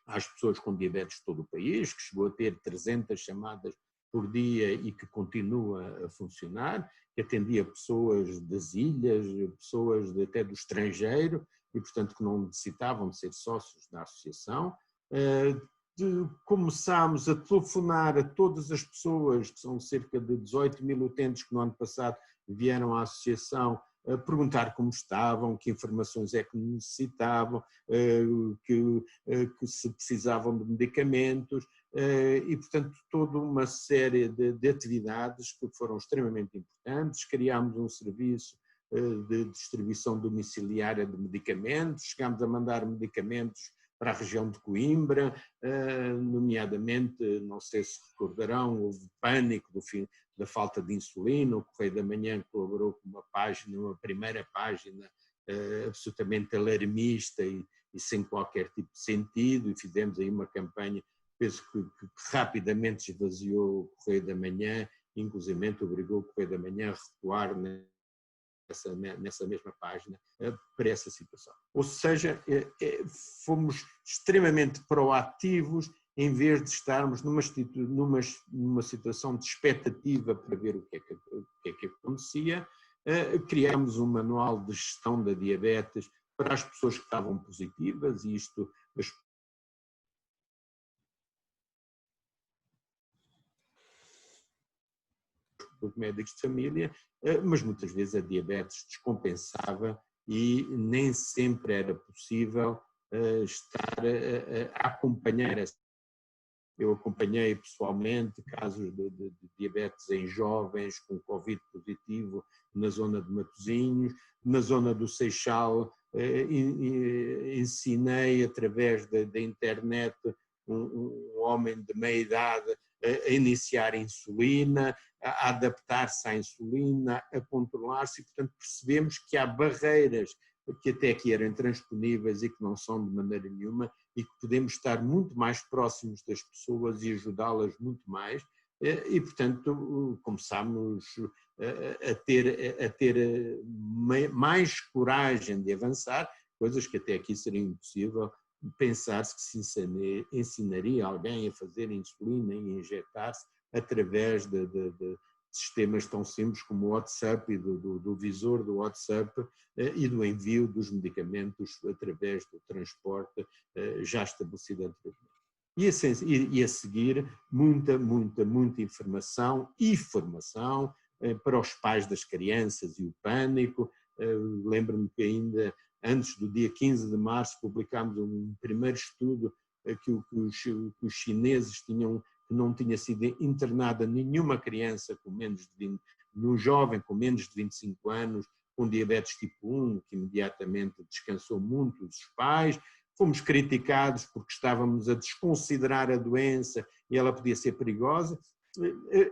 às pessoas com diabetes de todo o país, que chegou a ter 300 chamadas por dia e que continua a funcionar, que atendia pessoas das ilhas, pessoas até do estrangeiro e, portanto, que não necessitavam de ser sócios da associação. Começámos a telefonar a todas as pessoas, que são cerca de 18 mil utentes que no ano passado vieram à associação, a perguntar como estavam, que informações é que necessitavam, que se precisavam de medicamentos e, portanto, toda uma série de atividades que foram extremamente importantes. Criámos um serviço de distribuição domiciliária de medicamentos, chegámos a mandar medicamentos para a região de Coimbra, nomeadamente, não sei se recordarão, houve pânico da falta de insulina, o Correio da Manhã colaborou com uma primeira página absolutamente alarmista e sem qualquer tipo de sentido, e fizemos aí uma campanha, penso que rapidamente esvaziou o Correio da Manhã, inclusive obrigou o Correio da Manhã a recuar nessa mesma página para essa situação. Ou seja, fomos extremamente proativos em vez de estarmos numa situação de expectativa para ver o que é que acontecia. Criámos um manual de gestão da diabetes para as pessoas que estavam positivas e isto os médicos de família, mas muitas vezes a diabetes descompensava e nem sempre era possível estar a acompanhar essa eu acompanhei pessoalmente casos de diabetes em jovens com Covid positivo na zona de Matosinhos, na zona do Seixal, ensinei através da internet um homem de meia idade a iniciar a insulina, a adaptar-se à insulina, a controlar-se, e portanto percebemos que há barreiras que até aqui eram intransponíveis e que não são de maneira nenhuma, e que podemos estar muito mais próximos das pessoas e ajudá-las muito mais, e portanto começamos a ter mais coragem de avançar, coisas que até aqui seria impossível pensar-se que se ensinaria alguém a fazer insulina e injetar-se através de sistemas tão simples como o WhatsApp e do visor do WhatsApp e do envio dos medicamentos através do transporte já estabelecido anteriormente. E a seguir, muita informação e formação para os pais das crianças e o pânico. Lembro-me que ainda antes do dia 15 de março publicámos um primeiro estudo que os chineses tinham, que não tinha sido internada nenhuma criança com menos de 20, num jovem com menos de 25 anos, com diabetes tipo 1, que imediatamente descansou muito dos pais. Fomos criticados porque estávamos a desconsiderar a doença e ela podia ser perigosa.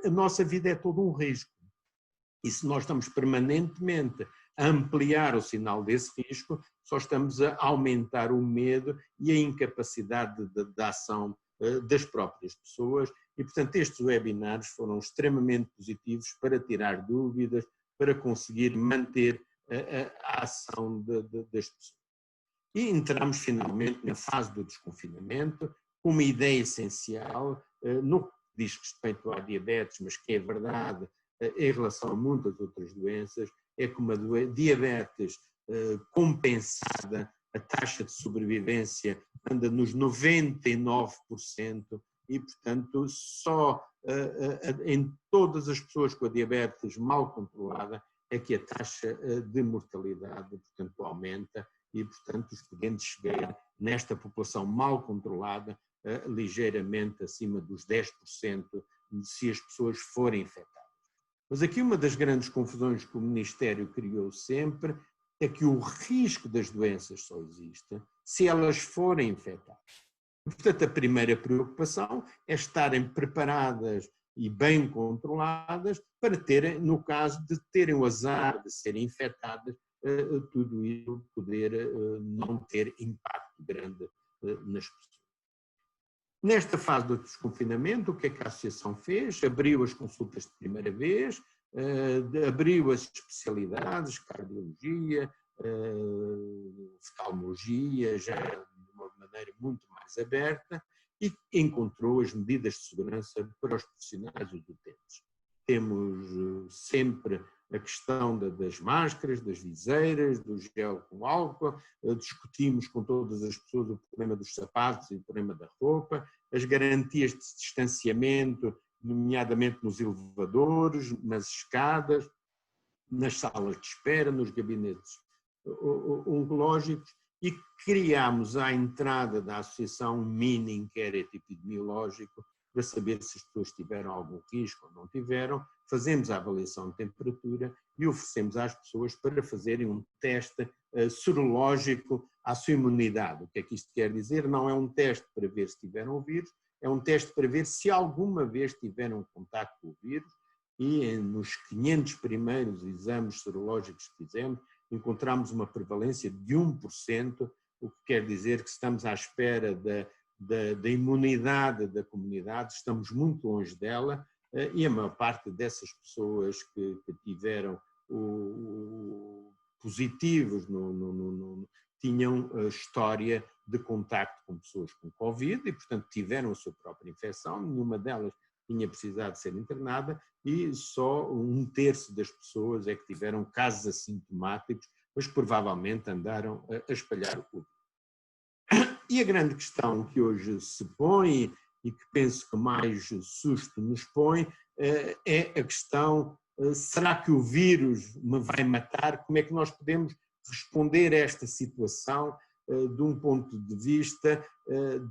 A nossa vida é todo um risco. E se nós estamos permanentemente a ampliar o sinal desse risco, só estamos a aumentar o medo e a incapacidade de ação das próprias pessoas. E, portanto, estes webinars foram extremamente positivos para tirar dúvidas, para conseguir manter a ação das pessoas. E entramos finalmente na fase do desconfinamento, com uma ideia essencial, no que diz respeito à diabetes, mas que é verdade em relação a muitas outras doenças, é que uma diabetes compensada, a taxa de sobrevivência anda nos 99% e, portanto, só em todas as pessoas com a diabetes mal controlada é que a taxa de mortalidade, portanto, aumenta e, portanto, podendo chegar nesta população mal controlada ligeiramente acima dos 10% se as pessoas forem infectadas. Mas aqui uma das grandes confusões que o Ministério criou sempre é que o risco das doenças só existe se elas forem infectadas. Portanto, a primeira preocupação é estarem preparadas e bem controladas para terem, no caso de terem o azar de serem infectadas, tudo isso poder não ter impacto grande nas pessoas. Nesta fase do desconfinamento, o que é que a Associação fez? Abriu as consultas de primeira vez, abriu as especialidades, cardiologia, oftalmologia, já de uma maneira muito mais aberta, e encontrou as medidas de segurança para os profissionais os utentes. Temos sempre a questão das máscaras, das viseiras, do gel com álcool, discutimos com todas as pessoas o problema dos sapatos e o problema da roupa, as garantias de distanciamento, nomeadamente nos elevadores, nas escadas, nas salas de espera, nos gabinetes oncológicos, e criámos à entrada da associação um mini inquérito epidemiológico para saber se as pessoas tiveram algum risco ou não tiveram. Fazemos a avaliação de temperatura e oferecemos às pessoas para fazerem um teste sorológico à sua imunidade. O que é que isto quer dizer? Não é um teste para ver se tiveram o vírus, é um teste para ver se alguma vez tiveram contato com o vírus, e nos 500 primeiros exames sorológicos que fizemos, encontramos uma prevalência de 1%, o que quer dizer que estamos à espera da imunidade da comunidade, estamos muito longe dela, e a maior parte dessas pessoas que tiveram positivos tinham história de contacto com pessoas com Covid e, portanto, tiveram a sua própria infecção, nenhuma delas tinha precisado de ser internada e só 1/3 das pessoas é que tiveram casos assintomáticos, mas provavelmente andaram a espalhar o Covid. E a grande questão que hoje se põe e que penso que mais susto nos põe é a questão, será que o vírus me vai matar? Como é que nós podemos responder a esta situação de um ponto de vista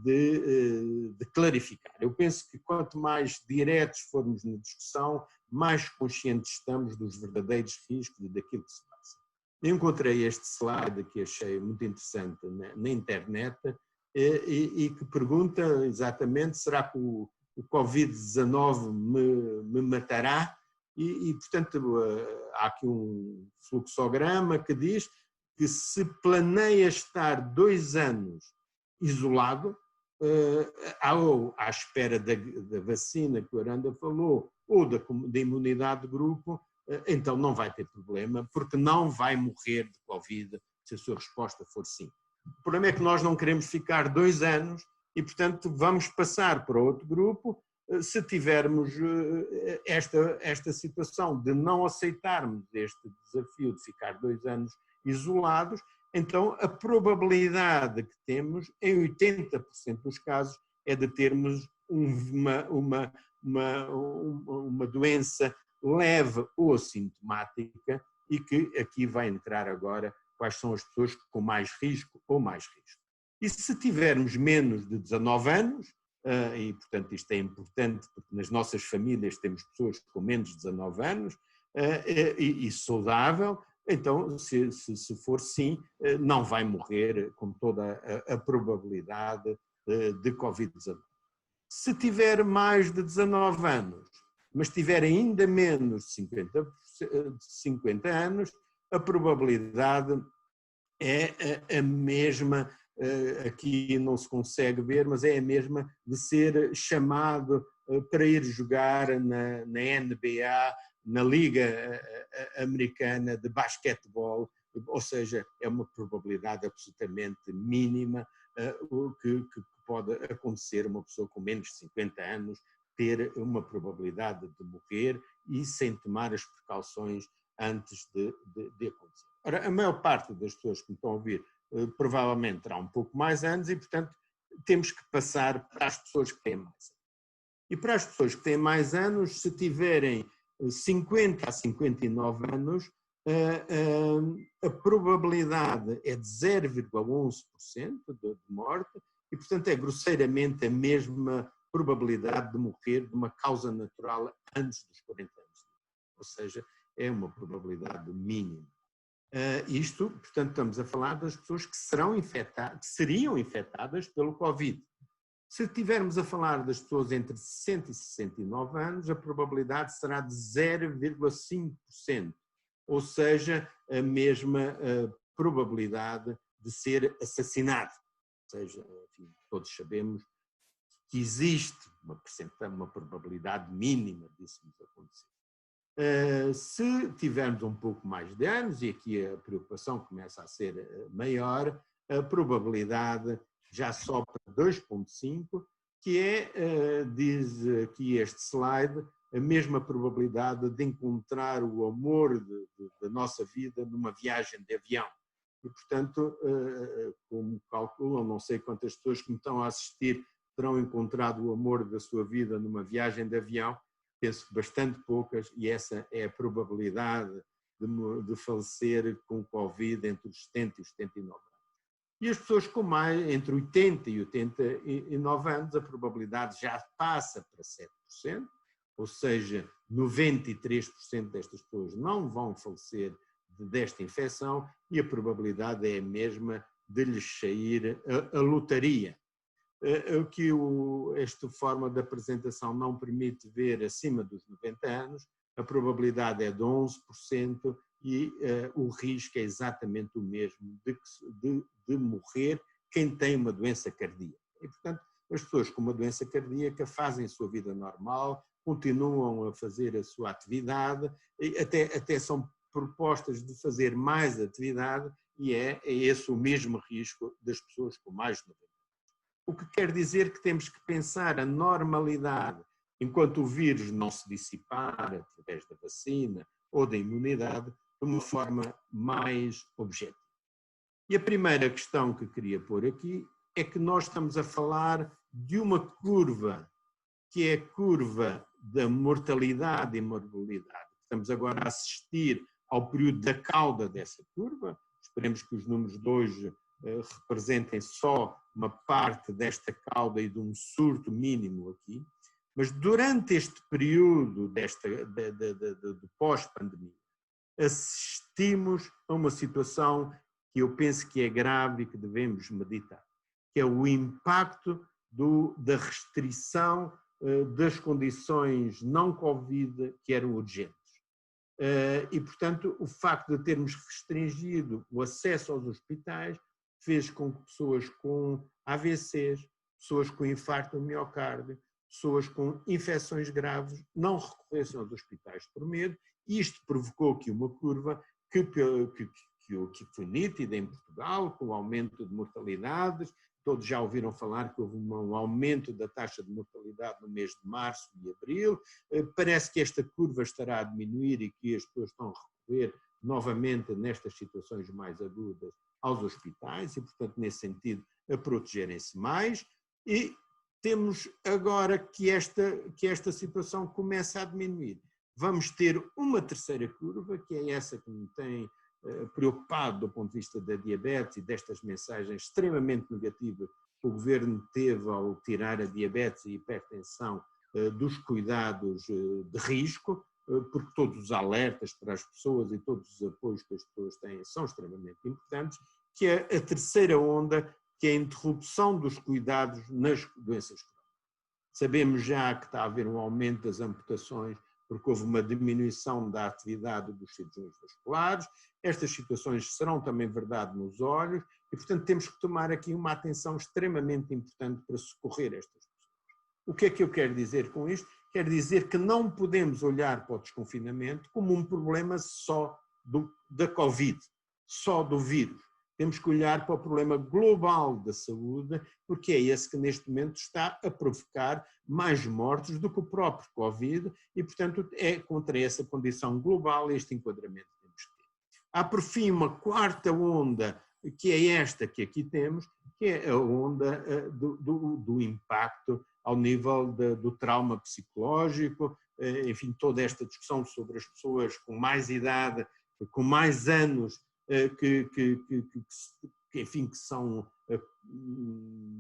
de clarificar. Eu penso que quanto mais diretos formos na discussão, mais conscientes estamos dos verdadeiros riscos e daquilo que se passa. Eu encontrei este slide que achei muito interessante na internet e que pergunta exatamente: será que o Covid-19 me matará? E, portanto, há aqui um fluxograma que diz que se planeia estar 2 anos isolado, ou à espera da vacina que o Aranda falou, ou da imunidade de grupo, então não vai ter problema, porque não vai morrer de Covid se a sua resposta for sim. O problema é que nós não queremos ficar 2 anos e, portanto, vamos passar para outro grupo. Se tivermos esta situação de não aceitarmos este desafio de ficar 2 anos isolados, então a probabilidade que temos, em 80% dos casos, é de termos uma doença leve ou assintomática, e que aqui vai entrar agora quais são as pessoas com mais risco ou mais risco. E se tivermos menos de 19 anos, e portanto isto é importante porque nas nossas famílias temos pessoas com menos de 19 anos e saudável, então se for sim, não vai morrer com toda a probabilidade de Covid-19. Se tiver mais de 19 anos, mas tiver ainda menos de 50 anos, a probabilidade é a mesma. Aqui não se consegue ver, mas é a mesma de ser chamado para ir jogar na NBA, na Liga Americana de Basquetebol, ou seja, é uma probabilidade absolutamente mínima que pode acontecer uma pessoa com menos de 50 anos ter uma probabilidade de morrer e sem tomar as precauções antes de acontecer. Ora, a maior parte das pessoas que me estão a ouvir provavelmente terá um pouco mais anos e, portanto, temos que passar para as pessoas que têm mais anos. E para as pessoas que têm mais anos, se tiverem 50 a 59 anos, a probabilidade é de 0,11% de morte e, portanto, é grosseiramente a mesma probabilidade de morrer de uma causa natural antes dos 40 anos. Ou seja, é uma probabilidade mínima. Isto, portanto, estamos a falar das pessoas que seriam infectadas pelo Covid. Se estivermos a falar das pessoas entre 60 e 69 anos, a probabilidade será de 0,5%, ou seja, a mesma probabilidade de ser assassinado. Ou seja, enfim, todos sabemos que existe uma probabilidade mínima disso nos acontecer. Se tivermos um pouco mais de anos, e aqui a preocupação começa a ser maior, a probabilidade já sobe para 2,5, que diz aqui este slide, a mesma probabilidade de encontrar o amor da nossa vida numa viagem de avião. E, portanto, como calculam, não sei quantas pessoas que me estão a assistir terão encontrado o amor da sua vida numa viagem de avião, penso bastante poucas, e essa é a probabilidade de falecer com Covid entre os 70 e os 79 anos. E as pessoas com entre 80 e 89 anos, a probabilidade já passa para 7%, ou seja, 93% destas pessoas não vão falecer desta infecção e a probabilidade é a mesma de lhes sair a lotaria. O que esta forma de apresentação não permite ver acima dos 90 anos, a probabilidade é de 11% e o risco é exatamente o mesmo de morrer quem tem uma doença cardíaca. E, portanto, as pessoas com uma doença cardíaca fazem a sua vida normal, continuam a fazer a sua atividade, e até são propostas de fazer mais atividade e é esse o mesmo risco das pessoas com mais de 90 anos. O que quer dizer que temos que pensar a normalidade enquanto o vírus não se dissipar através da vacina ou da imunidade de uma forma mais objetiva. E a primeira questão que queria pôr aqui é que nós estamos a falar de uma curva que é a curva da mortalidade e morbilidade. Estamos agora a assistir ao período da cauda dessa curva. Esperemos que os números de hoje representem só uma parte desta cauda e de um surto mínimo aqui, mas durante este período do pós-pandemia, assistimos a uma situação que eu penso que é grave e que devemos meditar, que é o impacto da restrição das condições não Covid que eram urgentes. E, portanto, o facto de termos restringido o acesso aos hospitais fez com que pessoas com AVCs, pessoas com infarto do miocárdio, pessoas com infecções graves não recorressem aos hospitais por medo, e isto provocou aqui uma curva que foi nítida em Portugal, com o aumento de mortalidades. Todos já ouviram falar que houve um aumento da taxa de mortalidade no mês de março e abril. Parece que esta curva estará a diminuir e que as pessoas estão a recorrer novamente nestas situações mais agudas aos hospitais e, portanto, nesse sentido, a protegerem-se mais. E temos agora que esta situação começa a diminuir. Vamos ter uma terceira curva, que é essa que me tem preocupado do ponto de vista da diabetes e destas mensagens extremamente negativas que o governo teve ao tirar a diabetes e a hipertensão dos cuidados de risco, porque todos os alertas para as pessoas e todos os apoios que as pessoas têm são extremamente importantes, que é a terceira onda, que é a interrupção dos cuidados nas doenças crónicas. Sabemos já que está a haver um aumento das amputações porque houve uma diminuição da atividade dos cirurgiões vasculares. Estas situações serão também verdade nos olhos e, portanto, temos que tomar aqui uma atenção extremamente importante para socorrer estas pessoas. O que é que eu quero dizer com isto? Quero dizer que não podemos olhar para o desconfinamento como um problema só da Covid, só do vírus. Temos que olhar para o problema global da saúde, porque é esse que neste momento está a provocar mais mortes do que o próprio Covid e, portanto, é contra essa condição global este enquadramento que temos que ter. Há, por fim, uma quarta onda, que é esta que aqui temos, que é a onda do impacto ao nível do trauma psicológico, enfim, toda esta discussão sobre as pessoas com mais idade, com mais anos, enfim, que são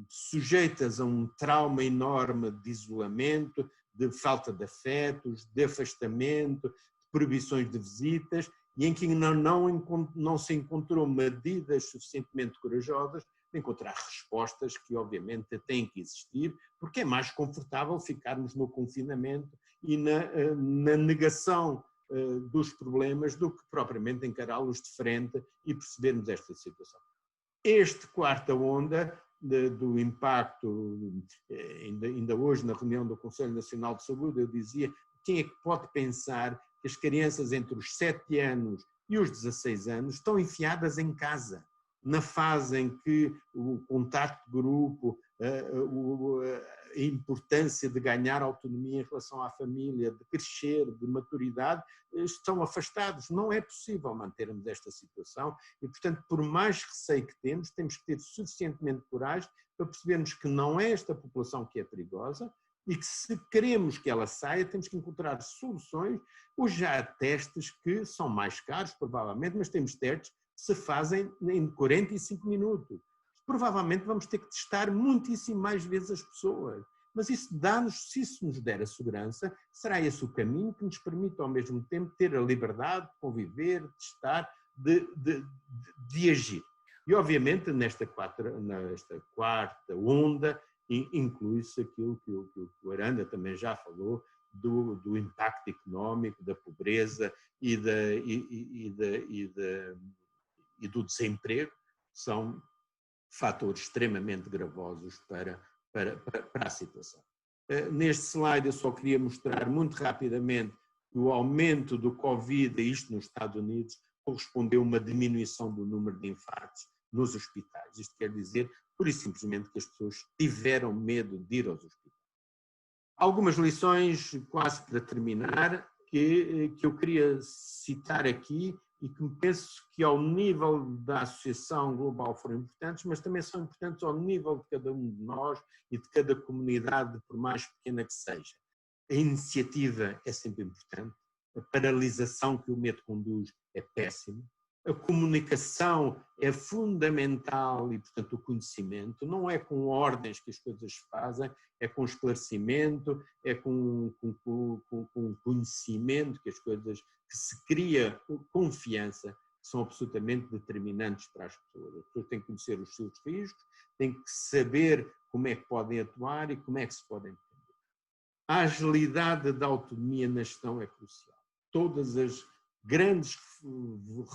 sujeitas a um trauma enorme de isolamento, de falta de afetos, de afastamento, de proibições de visitas, e em que não se encontrou medidas suficientemente corajosas de encontrar respostas que obviamente têm que existir, porque é mais confortável ficarmos no confinamento e na negação dos problemas do que propriamente encará-los de frente e percebermos esta situação. Esta quarta onda do impacto, ainda hoje na reunião do Conselho Nacional de Saúde eu dizia, quem é que pode pensar que as crianças entre os 7 anos e os 16 anos estão enfiadas em casa, na fase em que o contacto de grupo, a importância de ganhar autonomia em relação à família, de crescer, de maturidade, estão afastados. Não é possível mantermos esta situação e, portanto, por mais receio que temos que ter suficientemente coragem para percebermos que não é esta população que é perigosa e que, se queremos que ela saia, temos que encontrar soluções. Hoje já há testes que são mais caros, provavelmente, mas temos testes que se fazem em 45 minutos. Provavelmente vamos ter que testar muitíssimo mais vezes as pessoas. Mas isso dá-nos, se isso nos der a segurança, será esse o caminho que nos permite ao mesmo tempo ter a liberdade de conviver, de testar, de agir. E obviamente nesta quarta onda inclui-se aquilo que o Aranda também já falou, do impacto económico, da pobreza e do desemprego, são fatores extremamente gravosos para a situação. Neste slide eu só queria mostrar muito rapidamente que o aumento do Covid, isto nos Estados Unidos, correspondeu a uma diminuição do número de infartos nos hospitais. Isto quer dizer, pura e simplesmente, que as pessoas tiveram medo de ir aos hospitais. Algumas lições, quase para terminar, que eu queria citar aqui e que penso que ao nível da Associação Global foram importantes, mas também são importantes ao nível de cada um de nós e de cada comunidade, por mais pequena que seja. A iniciativa é sempre importante, a paralisação que o medo conduz é péssima, a comunicação é fundamental e, portanto, o conhecimento. Não é com ordens que as coisas se fazem, é com esclarecimento, é com conhecimento que as coisas, que se cria confiança, que são absolutamente determinantes para as pessoas. As pessoas têm que conhecer os seus riscos, têm que saber como é que podem atuar e como é que se podem defender. A agilidade da autonomia na gestão é crucial. Todas as grandes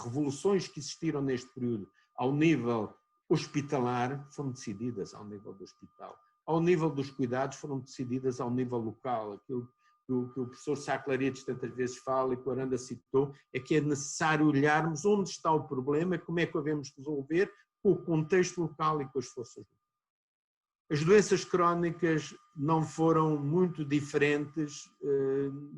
revoluções que existiram neste período ao nível hospitalar foram decididas ao nível do hospital. Ao nível dos cuidados foram decididas ao nível local. Aquilo que o professor Sá Clarides tantas vezes fala e que o Aranda citou é que é necessário olharmos onde está o problema, como é que o devemos resolver com o contexto local e com as forças locais. As doenças crónicas não foram muito diferentes,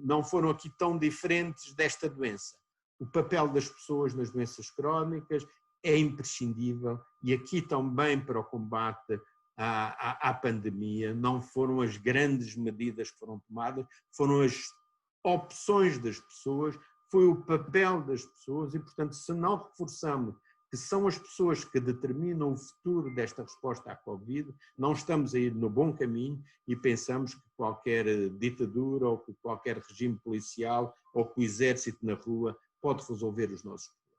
não foram aqui tão diferentes desta doença. O papel das pessoas nas doenças crónicas é imprescindível e aqui também para o combate à pandemia não foram as grandes medidas que foram tomadas, foram as opções das pessoas, foi o papel das pessoas e, portanto, se não reforçamos que são as pessoas que determinam o futuro desta resposta à Covid, não estamos a ir no bom caminho e pensamos que qualquer ditadura ou que qualquer regime policial ou que o exército na rua pode resolver os nossos problemas.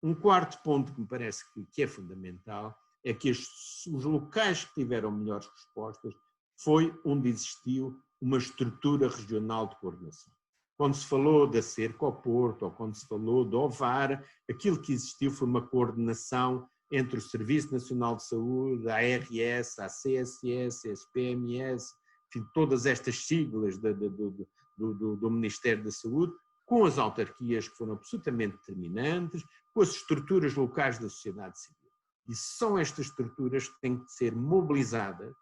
Um quarto ponto que me parece que é fundamental é que os locais que tiveram melhores respostas foi onde existiu uma estrutura regional de coordenação. Quando se falou da cerca ao Porto, ou quando se falou do Ovar, aquilo que existiu foi uma coordenação entre o Serviço Nacional de Saúde, a ARS, a CSS, a SPMS, enfim, todas estas siglas do Ministério da Saúde, com as autarquias que foram absolutamente determinantes, com as estruturas locais da sociedade civil. E são estas estruturas que têm que ser mobilizadas,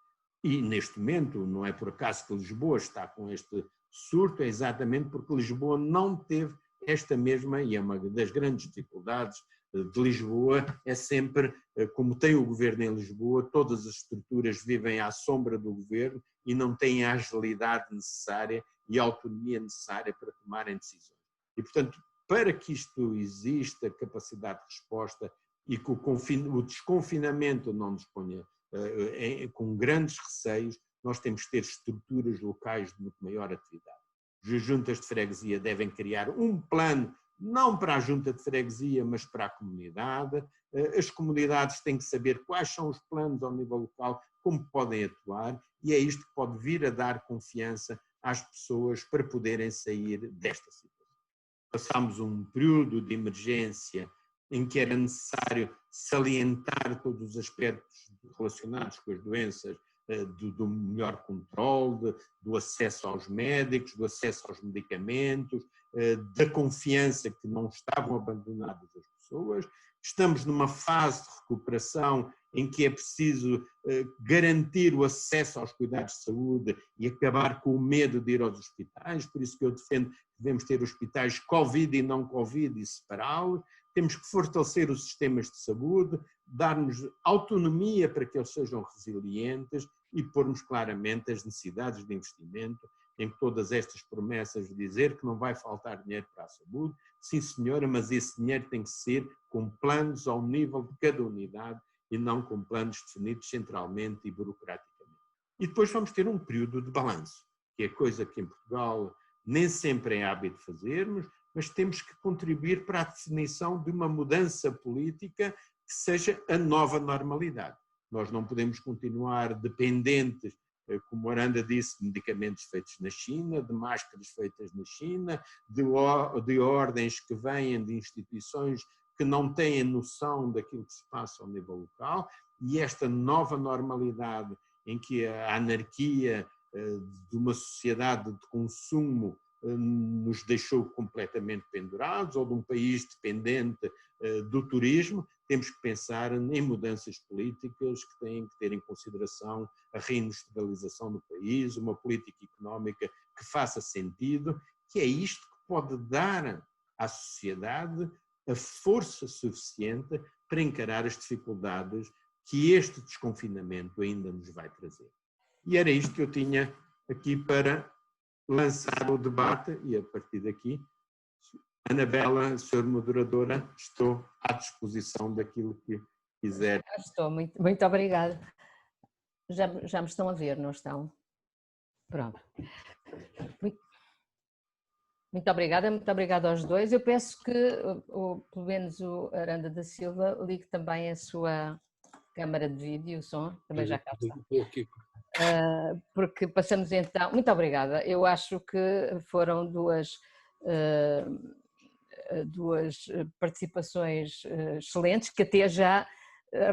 e neste momento, não é por acaso que Lisboa está com este surto, é exatamente porque Lisboa não teve esta mesma, e é uma das grandes dificuldades de Lisboa, é sempre, como tem o governo em Lisboa, todas as estruturas vivem à sombra do governo e não têm a agilidade necessária e a autonomia necessária para tomarem decisões. E, portanto, para que isto exista, capacidade de resposta e que o desconfinamento não nos ponha com grandes receios, nós temos que ter estruturas locais de muito maior atividade. As juntas de freguesia devem criar um plano, não para a junta de freguesia, mas para a comunidade. As comunidades têm que saber quais são os planos ao nível local, como podem atuar, e é isto que pode vir a dar confiança às pessoas para poderem sair desta situação. Passámos um período de emergência em que era necessário salientar todos os aspectos relacionados com as doenças, do melhor controle, do acesso aos médicos, do acesso aos medicamentos, da confiança que não estavam abandonadas as pessoas. Estamos numa fase de recuperação em que é preciso garantir o acesso aos cuidados de saúde e acabar com o medo de ir aos hospitais, por isso que eu defendo que devemos ter hospitais Covid e não Covid e separá-los. Temos que fortalecer os sistemas de saúde, dar-nos autonomia para que eles sejam resilientes e pormos claramente as necessidades de investimento em todas estas promessas de dizer que não vai faltar dinheiro para a saúde. Sim, senhora, mas esse dinheiro tem que ser com planos ao nível de cada unidade e não com planos definidos centralmente e burocraticamente. E depois vamos ter um período de balanço, que é coisa que em Portugal nem sempre é hábito fazermos, mas temos que contribuir para a definição de uma mudança política que seja a nova normalidade. Nós não podemos continuar dependentes, como Aranda disse, de medicamentos feitos na China, de máscaras feitas na China, de ordens que vêm de instituições que não têm noção daquilo que se passa ao nível local, e esta nova normalidade em que a anarquia de uma sociedade de consumo nos deixou completamente pendurados, ou de um país dependente do turismo, temos que pensar em mudanças políticas que têm que ter em consideração a reindustrialização do país, uma política económica que faça sentido, que é isto que pode dar à sociedade a força suficiente para encarar as dificuldades que este desconfinamento ainda nos vai trazer. E era isto que eu tinha aqui para lançar o debate, e a partir daqui, Anabela, senhora moderadora, estou à disposição daquilo que quiser. Estou, muito obrigada. Já me estão a ver, não estão? Pronto. Muito obrigada aos dois. Eu penso que, pelo menos o Aranda da Silva, ligue também a sua câmara de vídeo, o som, também já cá está. Porque passamos então... Muito obrigada. Eu acho que foram duas participações excelentes, que até já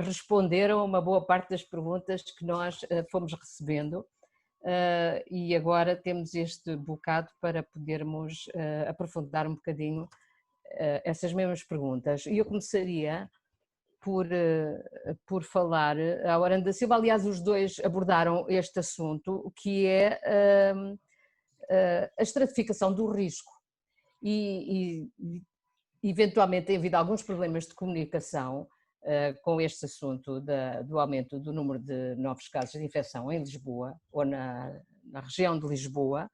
responderam a uma boa parte das perguntas que nós fomos recebendo. E agora temos este bocado para podermos aprofundar um bocadinho essas mesmas perguntas. E eu começaria por falar ao Aranda da Silva. Aliás, os dois abordaram este assunto, que é a estratificação do risco e eventualmente tem havido alguns problemas de comunicação com este assunto do aumento do número de novos casos de infecção em Lisboa ou na região de Lisboa,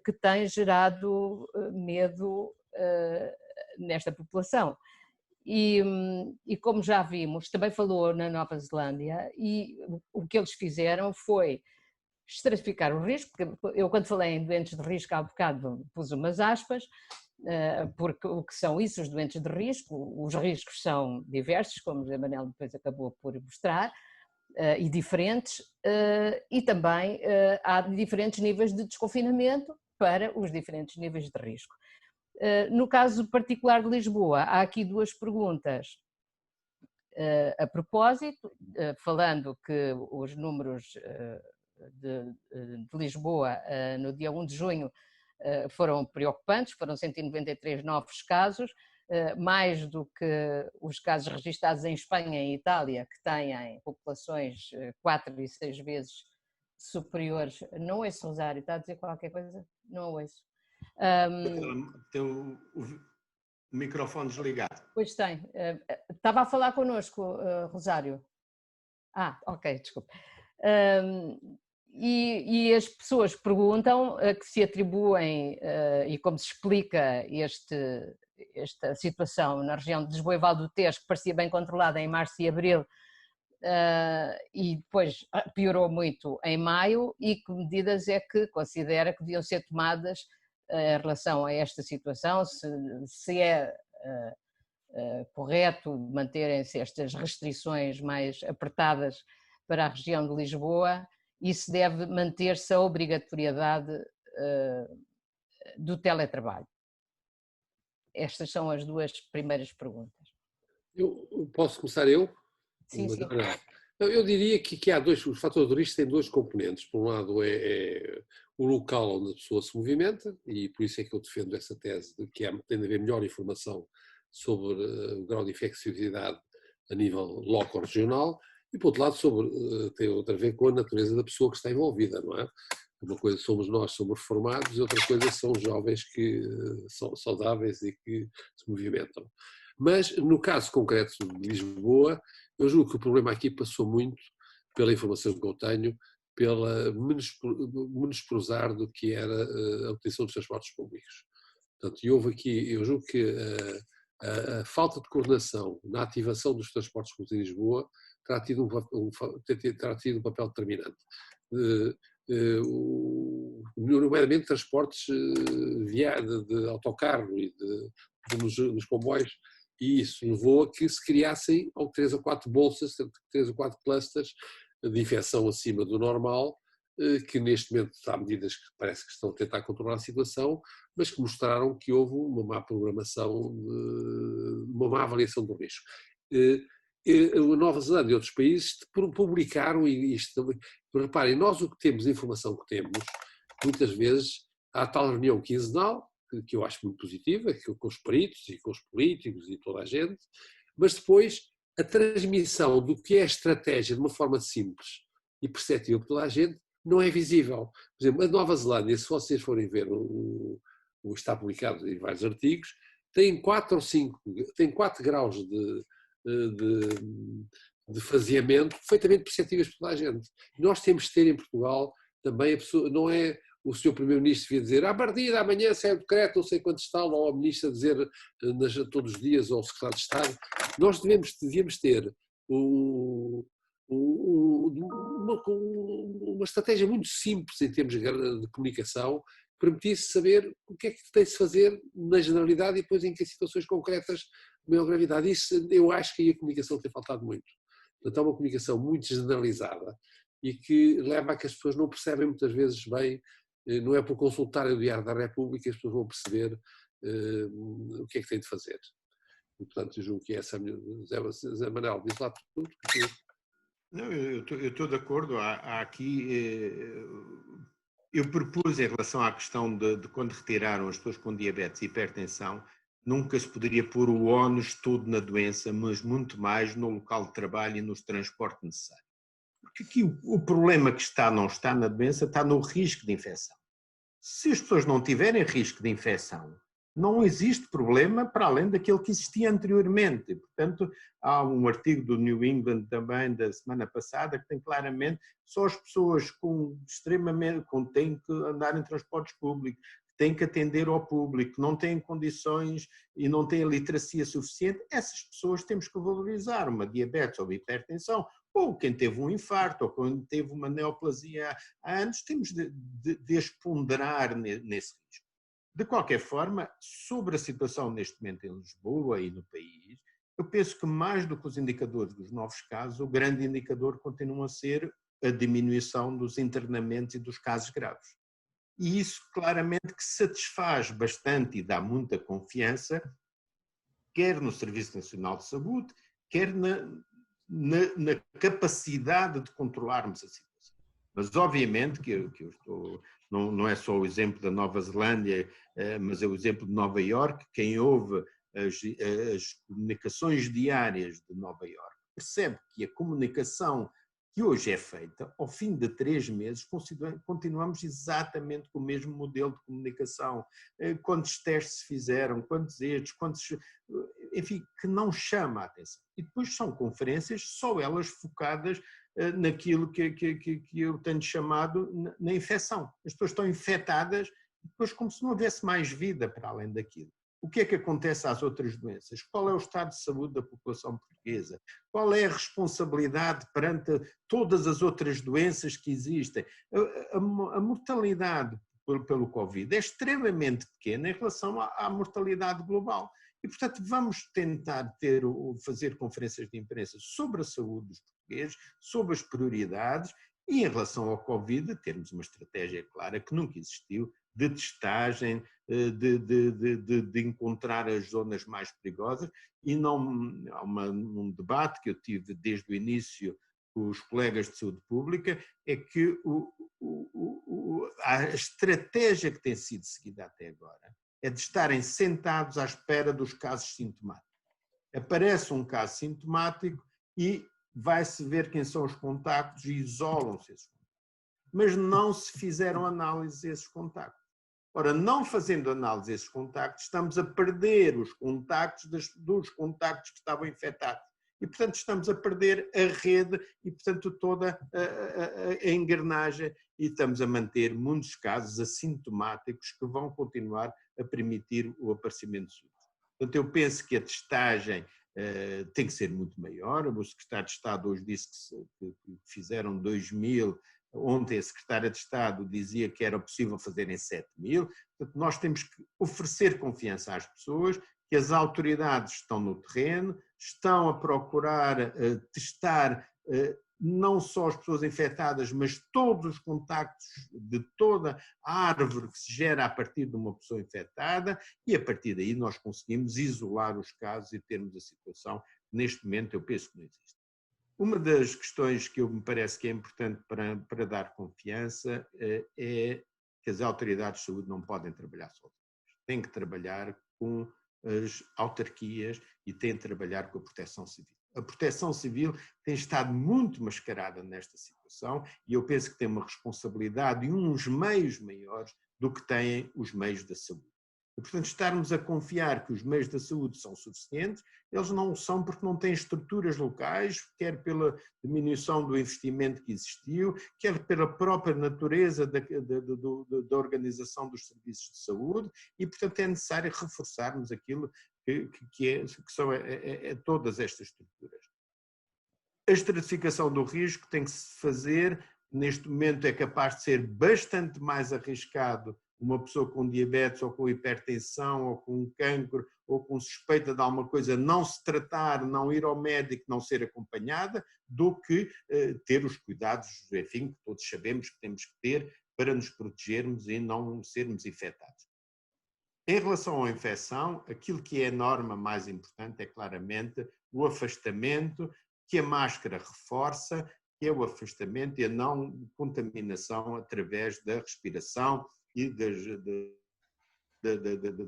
que tem gerado medo nesta população. E como já vimos, também falou na Nova Zelândia, e o que eles fizeram foi estratificar o risco, porque eu quando falei em doentes de risco há bocado pus umas aspas, porque o que são isso, os doentes de risco? Os riscos são diversos, como o José Manel depois acabou por mostrar, e diferentes, e também há diferentes níveis de desconfinamento para os diferentes níveis de risco. No caso particular de Lisboa, há aqui duas perguntas a propósito, falando que os números de Lisboa no dia 1 de junho foram preocupantes, foram 193 novos casos, mais do que os casos registados em Espanha e Itália, que têm populações 4 e 6 vezes superiores. Não ouço, Rosário, está a dizer qualquer coisa? Não ouço. Tem o microfone desligado. Pois tem. Estava a falar connosco, Rosário. Ok, desculpe. E as pessoas perguntam que se atribuem, e como se explica esta situação na região de Lisboa e Val do Tejo, que parecia bem controlada em março e abril, e depois piorou muito em maio, e que medidas é que considera que deviam ser tomadas em relação a esta situação, se é correto manterem-se estas restrições mais apertadas para a região de Lisboa, e se deve manter-se a obrigatoriedade do teletrabalho. Estas são as duas primeiras perguntas. Posso começar eu? Sim, sim. Eu diria que há o fator de risco tem dois componentes. Por um lado é o local onde a pessoa se movimenta, e por isso é que eu defendo essa tese de que tem de haver melhor informação sobre o grau de infecciosidade a nível local-regional, e por outro lado tem outra a ver com a natureza da pessoa que está envolvida, não é? Uma coisa somos nós, somos reformados, e outra coisa são os jovens que são saudáveis e que se movimentam. Mas no caso concreto de Lisboa, eu julgo que o problema aqui passou muito, pela informação que eu tenho, pela menosprezar do que era a utilização dos transportes públicos. Portanto, eu julgo que a falta de coordenação na ativação dos transportes públicos em Lisboa terá tido um papel determinante. Nomeadamente transportes de autocarro e nos comboios, e isso levou a que se criassem 3 ou 4 bolsas, 3 ou 4 clusters de infecção acima do normal, que neste momento há medidas que parece que estão a tentar controlar a situação, mas que mostraram que houve uma má programação, uma má avaliação do risco. A Nova Zelândia e outros países publicaram isto. Reparem, nós o que temos, a informação que temos, muitas vezes há tal reunião quinzenal, que eu acho muito positiva, com os peritos e com os políticos e toda a gente, mas depois a transmissão do que é a estratégia de uma forma simples e perceptível por toda a gente não é visível. Por exemplo, a Nova Zelândia, se vocês forem ver, está publicado em vários artigos, tem 4 graus de faseamento perfeitamente perceptíveis por toda a gente. Nós temos de ter em Portugal também a pessoa, não é o Sr. Primeiro-Ministro devia dizer a partir de amanhã sai o decreto, não sei quantos tal, ou a Ministra dizer todos os dias, ou o Secretário de Estado. Nós devíamos ter uma estratégia muito simples em termos de comunicação, que permitisse saber o que é que tem de se fazer na generalidade e depois em que situações concretas de maior gravidade. Isso eu acho que aí a comunicação tem faltado muito. Portanto, é uma comunicação muito generalizada e que leva a que as pessoas não percebem muitas vezes bem, não é por consultarem o Diário da República que as pessoas vão perceber o que é que têm de fazer. E, portanto, eu julgo que essa Zé Manuel diz lá tudo. Não, eu estou de acordo. Há aqui... Eu propus, em relação à questão de quando retiraram as pessoas com diabetes e hipertensão, nunca se poderia pôr o ónus todo na doença, mas muito mais no local de trabalho e nos transportes necessários. Porque aqui o problema que não está na doença, está no risco de infecção. Se as pessoas não tiverem risco de infecção, não existe problema para além daquele que existia anteriormente. Portanto, há um artigo do New England também da semana passada que tem claramente só as pessoas têm que andar em transportes públicos, têm que atender ao público, não têm condições e não têm a literacia suficiente, essas pessoas temos que valorizar. Uma diabetes ou hipertensão, ou quem teve um infarto, ou quem teve uma neoplasia há anos, temos de as ponderar nesse risco. De qualquer forma, sobre a situação neste momento em Lisboa e no país, eu penso que mais do que os indicadores dos novos casos, o grande indicador continua a ser a diminuição dos internamentos e dos casos graves. E isso claramente que satisfaz bastante e dá muita confiança, quer no Serviço Nacional de Saúde, quer na capacidade de controlarmos a situação. Mas obviamente que eu estou... Não é só o exemplo da Nova Zelândia, mas é o exemplo de Nova Iorque. Quem ouve as comunicações diárias de Nova Iorque percebe que a comunicação que hoje é feita, ao fim de 3 meses, continuamos exatamente com o mesmo modelo de comunicação. Quantos testes se fizeram, enfim, que não chama a atenção. E depois são conferências, só elas focadas naquilo que eu tenho chamado na infecção. As pessoas estão infectadas, depois como se não houvesse mais vida para além daquilo. O que é que acontece às outras doenças? Qual é o estado de saúde da população portuguesa? Qual é a responsabilidade perante todas as outras doenças que existem? A mortalidade pelo Covid é extremamente pequena em relação à mortalidade global. E, portanto, vamos tentar fazer conferências de imprensa sobre a saúde dos portugueses, sobre as prioridades e, em relação ao Covid, termos uma estratégia clara que nunca existiu, de testagem, de encontrar as zonas mais perigosas. E não há um debate que eu tive desde o início com os colegas de saúde pública, é que a estratégia que tem sido seguida até agora é de estarem sentados à espera dos casos sintomáticos. Aparece um caso sintomático e vai-se ver quem são os contactos e isolam-se esses contactos. Mas não se fizeram análise desses contactos. Ora, não fazendo análise desses contactos, estamos a perder os contactos dos contactos que estavam infectados. E, portanto, estamos a perder a rede e, portanto, toda a engrenagem e estamos a manter muitos casos assintomáticos que vão continuar a permitir o aparecimento de surtos. Portanto, eu penso que a testagem tem que ser muito maior. O secretário de Estado hoje disse que fizeram 2.000. Ontem a secretária de Estado dizia que era possível fazer em 7.000. Portanto, nós temos que oferecer confiança às pessoas, que as autoridades estão no terreno, estão a procurar testar não só as pessoas infectadas, mas todos os contactos de toda a árvore que se gera a partir de uma pessoa infectada, e a partir daí nós conseguimos isolar os casos e termos a situação que neste momento eu penso que não existe. Uma das questões que me parece que é importante para dar confiança é que as autoridades de saúde não podem trabalhar sozinhas. Têm que trabalhar com as autarquias e têm que trabalhar com a Proteção Civil. A Proteção Civil tem estado muito mascarada nesta situação e eu penso que tem uma responsabilidade e uns meios maiores do que têm os meios da saúde. E, portanto, estarmos a confiar que os meios da saúde são suficientes, eles não são porque não têm estruturas locais, quer pela diminuição do investimento que existiu, quer pela própria natureza da organização dos serviços de saúde, e, portanto, é necessário reforçarmos aquilo que são todas estas estruturas. A estratificação do risco tem que se fazer, neste momento é capaz de ser bastante mais arriscado uma pessoa com diabetes ou com hipertensão ou com um cancro ou com suspeita de alguma coisa não se tratar, não ir ao médico, não ser acompanhada, do que ter os cuidados, enfim, que todos sabemos que temos que ter para nos protegermos e não sermos infectados. Em relação à infecção, aquilo que é a norma mais importante é claramente o afastamento, que a máscara reforça, que é o afastamento e a não contaminação através da respiração e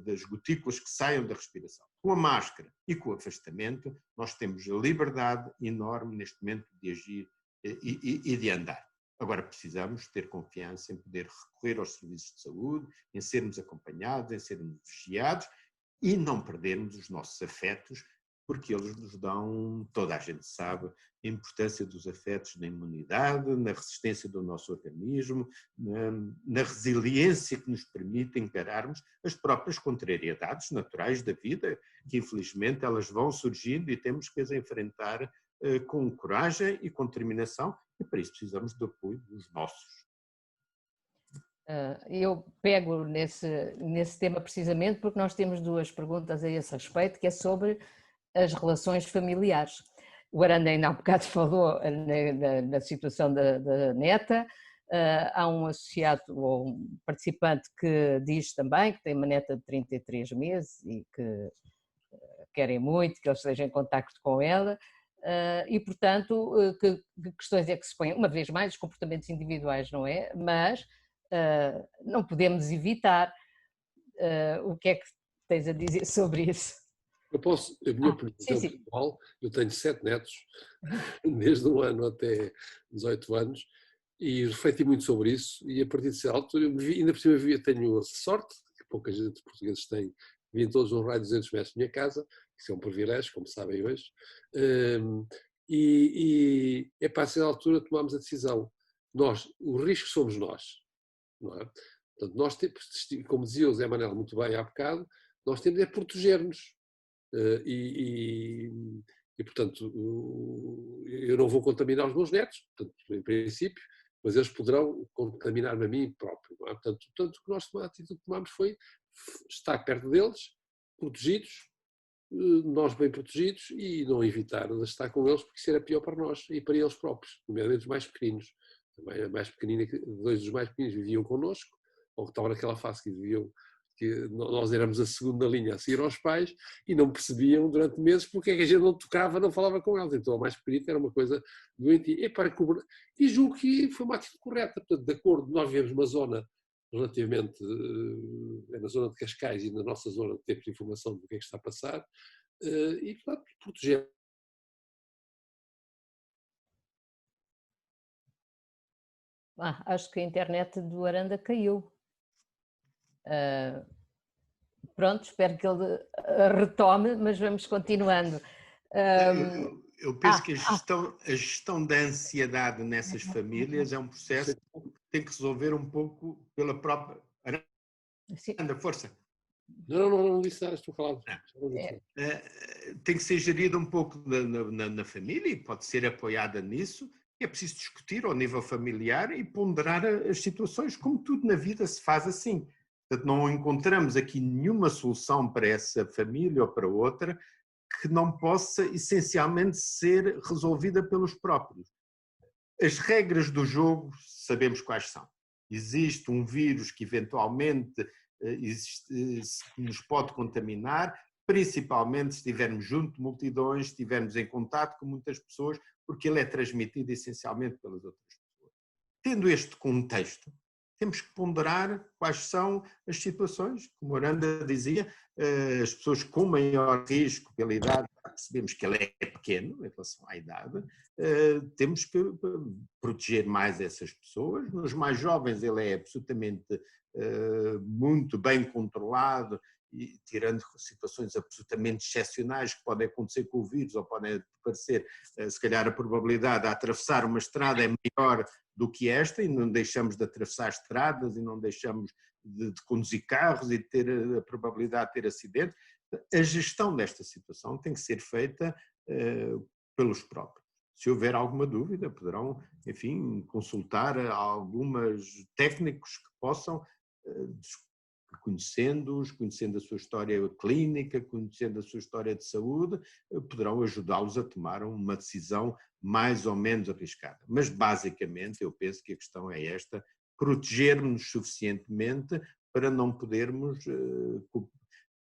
das gotículas que saiam da respiração. Com a máscara e com o afastamento, nós temos a liberdade enorme neste momento de agir e de andar. Agora precisamos ter confiança em poder recorrer aos serviços de saúde, em sermos acompanhados, em sermos vigiados e não perdermos os nossos afetos, porque eles nos dão, toda a gente sabe, a importância dos afetos na imunidade, na resistência do nosso organismo, na resiliência que nos permite encararmos as próprias contrariedades naturais da vida, que infelizmente elas vão surgindo e temos que as enfrentar com coragem e com determinação, e para isso precisamos do apoio dos nossos. Eu pego nesse tema precisamente porque nós temos duas perguntas a esse respeito, que é sobre as relações familiares. O Aranda ainda há um bocado falou na situação da neta, há um associado ou um participante que diz também que tem uma neta de 33 meses e que querem muito que ele esteja em contacto com ela, e portanto que questões é que se põem, uma vez mais os comportamentos individuais, não é? Mas não podemos evitar. O que é que tens a dizer sobre isso? Eu posso, a minha opinião pessoal, eu tenho 7 netos, desde 1 ano até 18 anos, e refleti muito sobre isso, e a partir de certa altura, ainda por cima tenho a sorte, que pouca gente portugueses tem, vivem todos num raio de 200 metros da minha casa, isso é um privilégio, como sabem hoje, e a certa altura tomámos a decisão, o risco somos nós, não é? Portanto, nós temos, como dizia o Zé Manuel muito bem há bocado, nós temos é proteger-nos. E, portanto, eu não vou contaminar os meus netos, portanto, em princípio, mas eles poderão contaminar-me a mim próprio. Não é? Portanto, a atitude que tomámos foi estar perto deles, protegidos, nós bem protegidos, e não evitar de estar com eles, porque isso era pior para nós e para eles próprios, nomeadamente os mais pequeninos. Também a mais pequenina, 2 dos mais pequeninos viviam connosco, ou que estavam naquela fase que nós éramos a segunda linha a seguir aos pais e não percebiam durante meses porque é que a gente não tocava, não falava com eles. Então a mais pequenita era uma coisa doentia. E julgo que foi uma atitude correta. Portanto, de acordo, nós vivemos uma zona relativamente, na zona de Cascais e na nossa zona temos informação do que é que está a passar, e portanto proteger. Acho que a internet do Aranda caiu. Pronto, espero que ele retome, mas vamos continuando. Eu penso que a gestão da ansiedade nessas famílias é um processo que tem que resolver um pouco pela própria... Aranda, força. Não disse nada, estou falando. Tem que ser gerida um pouco na família e pode ser apoiada nisso. É preciso discutir ao nível familiar e ponderar as situações, como tudo na vida se faz assim. Portanto, não encontramos aqui nenhuma solução para essa família ou para outra que não possa essencialmente ser resolvida pelos próprios. As regras do jogo sabemos quais são. Existe um vírus que eventualmente nos pode contaminar, principalmente se estivermos junto de multidões, se estivermos em contato com muitas pessoas, porque ele é transmitido essencialmente pelas outras pessoas. Tendo este contexto, temos que ponderar quais são as situações, como Aranda dizia, as pessoas com maior risco pela idade, percebemos que ele é pequeno em relação à idade, temos que proteger mais essas pessoas. Nos mais jovens ele é absolutamente muito bem controlado e tirando situações absolutamente excepcionais que podem acontecer com o vírus ou podem parecer, se calhar a probabilidade de atravessar uma estrada é maior do que esta, e não deixamos de atravessar estradas e não deixamos de conduzir carros e de ter a probabilidade de ter acidente. A gestão desta situação tem que ser feita pelos próprios. Se houver alguma dúvida, poderão, enfim, consultar alguns técnicos que possam, conhecendo-os, conhecendo a sua história clínica, conhecendo a sua história de saúde, poderão ajudá-los a tomar uma decisão mais ou menos arriscada. Mas, basicamente, eu penso que a questão é esta: protegermos suficientemente para não podermos...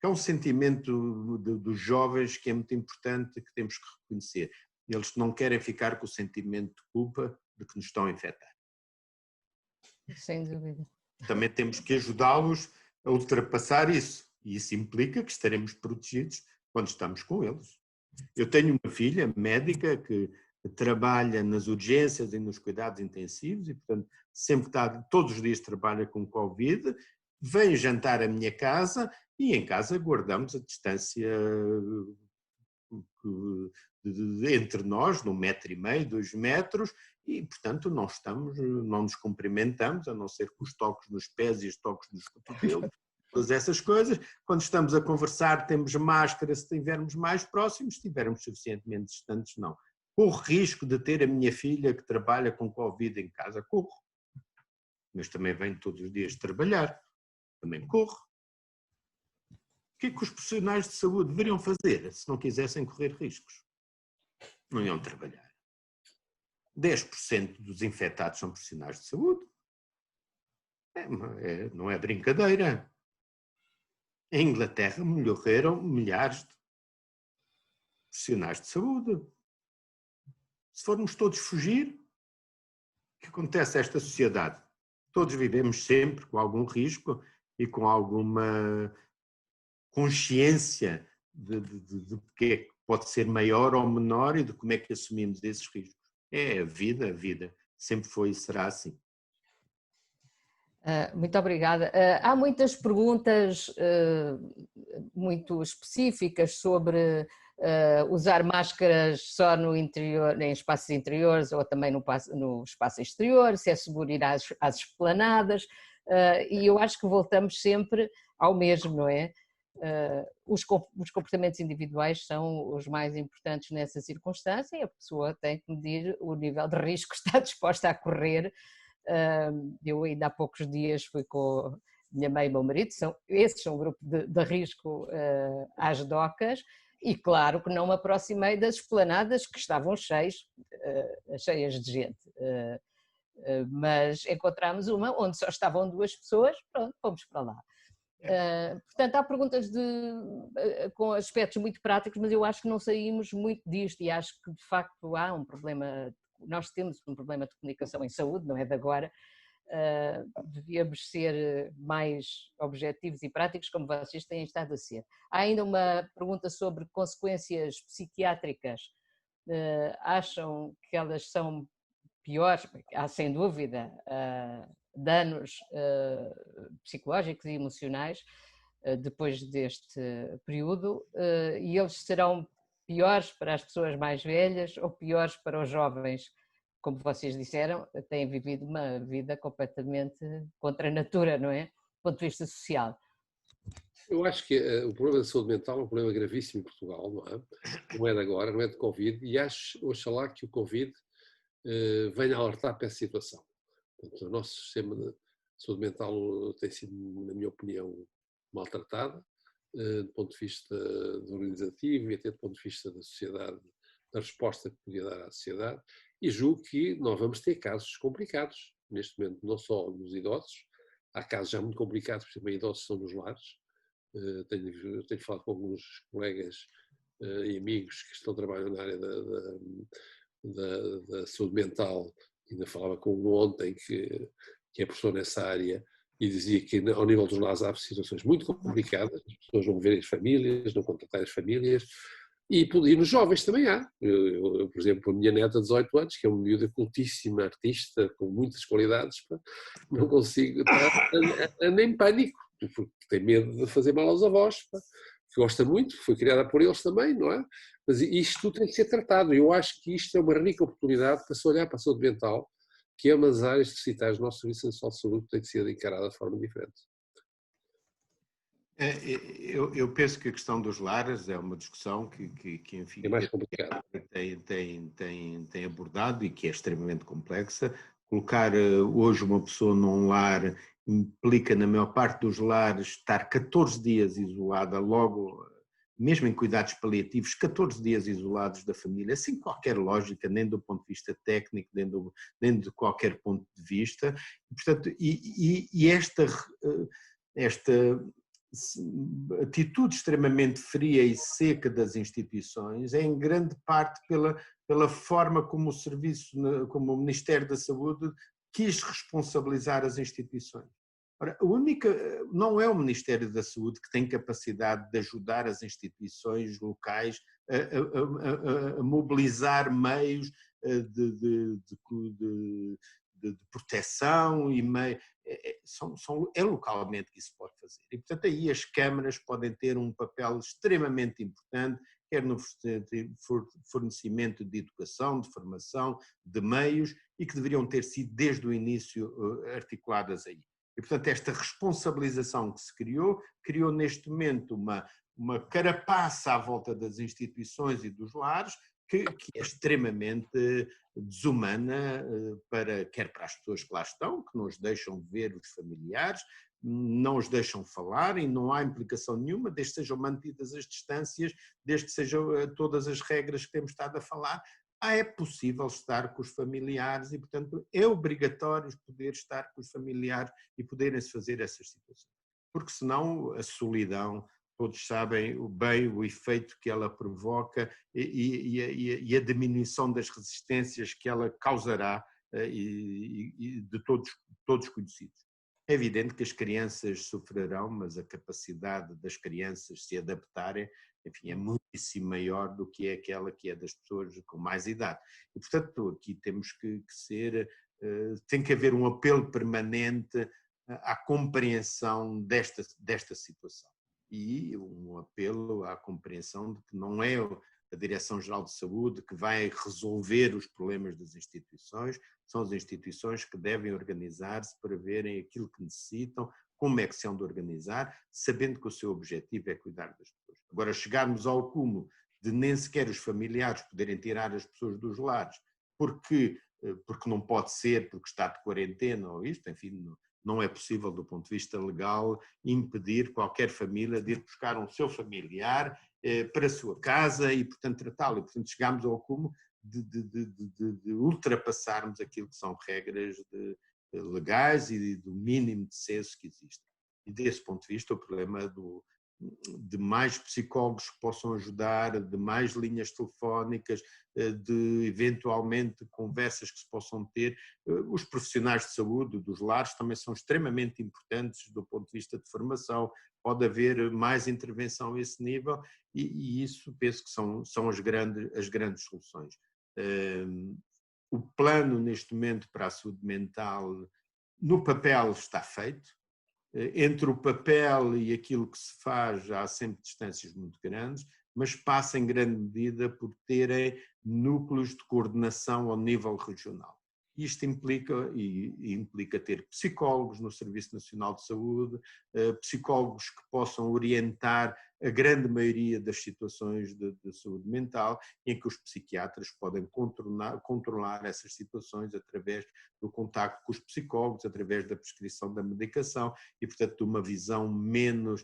É um sentimento dos jovens que é muito importante, que temos que reconhecer. Eles não querem ficar com o sentimento de culpa de que nos estão a infectar. Sem dúvida. Também temos que ajudá-los a ultrapassar isso. E isso implica que estaremos protegidos quando estamos com eles. Eu tenho uma filha médica que trabalha nas urgências e nos cuidados intensivos e, portanto, sempre está, todos os dias trabalha com Covid, vem jantar à minha casa e em casa guardamos a distância entre nós, de 1,5 metro, 2 metros, e, portanto, não nos cumprimentamos, a não ser com os toques nos pés e os toques nos cotovelos, todas essas coisas. Quando estamos a conversar, temos máscara se estivermos mais próximos, se estivermos suficientemente distantes, não. Corro risco de ter a minha filha que trabalha com Covid em casa, corro. Mas também venho todos os dias trabalhar, também corro. O que é que os profissionais de saúde deveriam fazer se não quisessem correr riscos? Não iam trabalhar. 10% dos infectados são profissionais de saúde. Não é brincadeira. Em Inglaterra morreram milhares de profissionais de saúde. Se formos todos fugir, o que acontece a esta sociedade? Todos vivemos sempre com algum risco e com alguma consciência de que é que pode ser maior ou menor e de como é que assumimos esses riscos. É a vida sempre foi e será assim. Muito obrigada. Há muitas perguntas muito específicas sobre usar máscaras só no interior, em espaços interiores ou também no espaço exterior, se é seguro ir às esplanadas, e eu acho que voltamos sempre ao mesmo, não é? Os comportamentos individuais são os mais importantes nessa circunstância e a pessoa tem que medir o nível de risco que está disposta a correr. Eu ainda há poucos dias fui com a minha mãe e o meu marido, esses são um grupo de risco às docas, e claro que não me aproximei das esplanadas que estavam cheias de gente, mas encontramos uma onde só estavam 2 pessoas, pronto, fomos para lá. Portanto, há perguntas com aspectos muito práticos, mas eu acho que não saímos muito disto e acho que de facto há um problema. Nós temos um problema de comunicação em saúde, não é de agora. Devíamos ser mais objetivos e práticos, como vocês têm estado a ser. Há ainda uma pergunta sobre consequências psiquiátricas. Acham que elas são piores? Há sem dúvida danos psicológicos e emocionais depois deste período, e eles serão piores para as pessoas mais velhas ou piores para os jovens, como vocês disseram, têm vivido uma vida completamente contra a natura, não é? Do ponto de vista social. Eu acho que o problema da saúde mental é um problema gravíssimo em Portugal, não é? Não é de agora, não é de Covid, e oxalá que o Covid venha alertar para essa situação. Portanto, o nosso sistema de saúde mental tem sido, na minha opinião, maltratado, do ponto de vista organizativo e até do ponto de vista da sociedade, da resposta que podia dar à sociedade, e julgo que nós vamos ter casos complicados, neste momento, não só nos idosos, há casos já muito complicados, por exemplo, idosos que estão nos lares. Tenho falado com alguns colegas e amigos que estão trabalhando na área da saúde mental. Ainda falava com um ontem que é professor nessa área e dizia que ao nível dos lares há situações muito complicadas, as pessoas não verem as famílias, não contactarem as famílias, e nos jovens também há. Eu, por exemplo, a minha neta de 18 anos, que é uma miúda cultíssima, artista, com muitas qualidades, não consigo, anda em pânico, porque tem medo de fazer mal aos avós, que gosta muito, foi criada por eles também, não é? Mas isto tudo tem que ser tratado. Eu acho que isto é uma rica oportunidade para se olhar para a saúde mental, que é uma das áreas deficitárias do nosso Serviço Nacional de Saúde, que tem que ser encarada de forma diferente. Eu penso que a questão dos lares é uma discussão que enfim, é mais complicado. Tem abordado e que é extremamente complexa. Colocar hoje uma pessoa num lar implica, na maior parte dos lares, estar 14 dias isolada, logo, mesmo em cuidados paliativos, 14 dias isolados da família, sem qualquer lógica, nem do ponto de vista técnico, nem de qualquer ponto de vista. Portanto, esta atitude extremamente fria e seca das instituições é em grande parte pela forma como o serviço, como o Ministério da Saúde quis responsabilizar as instituições. Ora, não é o Ministério da Saúde que tem capacidade de ajudar as instituições locais a mobilizar meios de proteção e meios. É localmente que isso pode fazer. E, portanto, aí as câmaras podem ter um papel extremamente importante, quer no fornecimento de educação, de formação, de meios, e que deveriam ter sido desde o início articuladas aí. E, portanto, esta responsabilização que se criou neste momento uma carapaça à volta das instituições e dos lares, que é extremamente desumana, quer para as pessoas que lá estão, que não os deixam ver os familiares, não os deixam falar e não há implicação nenhuma, desde que sejam mantidas as distâncias, desde que sejam todas as regras que temos estado a falar. É possível estar com os familiares e, portanto, é obrigatório poder estar com os familiares e poderem-se fazer essas situações. Porque senão a solidão, todos sabem bem o efeito que ela provoca e a diminuição das resistências que ela causará e de todos conhecidos. É evidente que as crianças sofrerão, mas a capacidade das crianças se adaptarem, enfim, é muitíssimo maior do que é aquela que é das pessoas com mais idade. E, portanto, aqui temos que ser, tem que haver um apelo permanente à compreensão desta situação. E um apelo à compreensão de que não é a Direção-Geral de Saúde que vai resolver os problemas das instituições, são as instituições que devem organizar-se para verem aquilo que necessitam, como é que se hão de organizar, sabendo que o seu objetivo é cuidar das pessoas. Agora, chegarmos ao cúmulo de nem sequer os familiares poderem tirar as pessoas dos lares, porque não pode ser, porque está de quarentena ou isto, enfim, não é possível, do ponto de vista legal, impedir qualquer família de ir buscar um seu familiar para a sua casa e, portanto, tratá-lo. E, portanto, chegamos ao cúmulo de ultrapassarmos aquilo que são regras legais e do mínimo de senso que existe. E, desse ponto de vista, o problema de mais psicólogos que possam ajudar, de mais linhas telefónicas, de eventualmente conversas que se possam ter. Os profissionais de saúde dos lares também são extremamente importantes do ponto de vista de formação, pode haver mais intervenção a esse nível e isso penso que são as grandes soluções. O plano neste momento para a saúde mental no papel está feito. Entre o papel e aquilo que se faz há sempre distâncias muito grandes, mas passa em grande medida por terem núcleos de coordenação ao nível regional. Isto implica ter psicólogos no Serviço Nacional de Saúde, psicólogos que possam orientar a grande maioria das situações de saúde mental, em que os psiquiatras podem controlar essas situações através do contacto com os psicólogos, através da prescrição da medicação e, portanto, de uma visão menos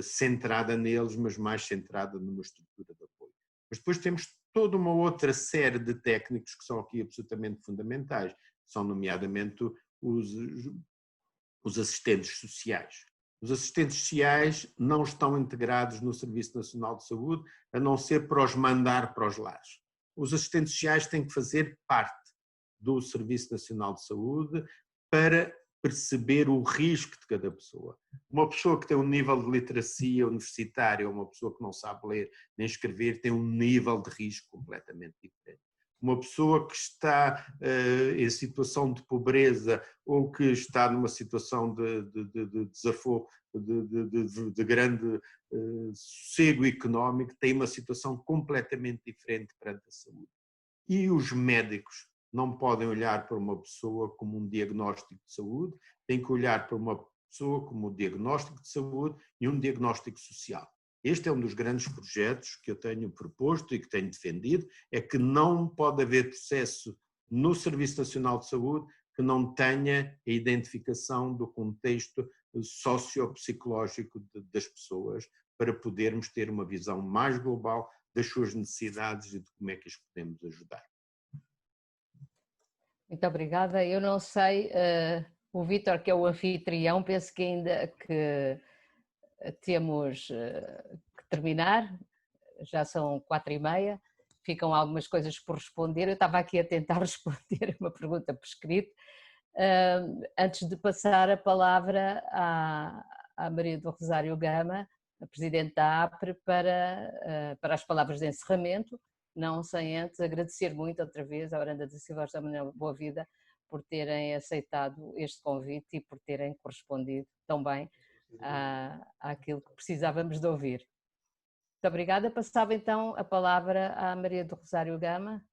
centrada neles, mas mais centrada numa estrutura de apoio. Mas depois temos toda uma outra série de técnicos que são aqui absolutamente fundamentais, são nomeadamente os assistentes sociais. Os assistentes sociais não estão integrados no Serviço Nacional de Saúde, a não ser para os mandar para os lares. Os assistentes sociais têm que fazer parte do Serviço Nacional de Saúde para perceber o risco de cada pessoa. Uma pessoa que tem um nível de literacia universitária ou uma pessoa que não sabe ler nem escrever tem um nível de risco completamente diferente. uma pessoa que está em situação de pobreza ou que está numa situação de desafio, de grande sossego económico, tem uma situação completamente diferente perante a saúde. E os médicos não podem olhar para uma pessoa como um diagnóstico de saúde, têm que olhar para uma pessoa como um diagnóstico de saúde e um diagnóstico social. Este é um dos grandes projetos que eu tenho proposto e que tenho defendido, é que não pode haver processo no Serviço Nacional de Saúde que não tenha a identificação do contexto sociopsicológico das pessoas, para podermos ter uma visão mais global das suas necessidades e de como é que as podemos ajudar. Muito obrigada. Eu não sei, o Vítor, que é o anfitrião, penso que ainda que temos que terminar, já são 4h30, ficam algumas coisas por responder. Eu estava aqui a tentar responder uma pergunta por escrito. Antes de passar a palavra à Maria do Rosário Gama, a Presidente da APRE, para as palavras de encerramento, não sem antes agradecer muito outra vez à Aranda da Silva e ao José Manuel Boavida por terem aceitado este convite e por terem correspondido tão bem àquilo que precisávamos de ouvir. Muito obrigada. Passava então a palavra à Maria do Rosário Gama.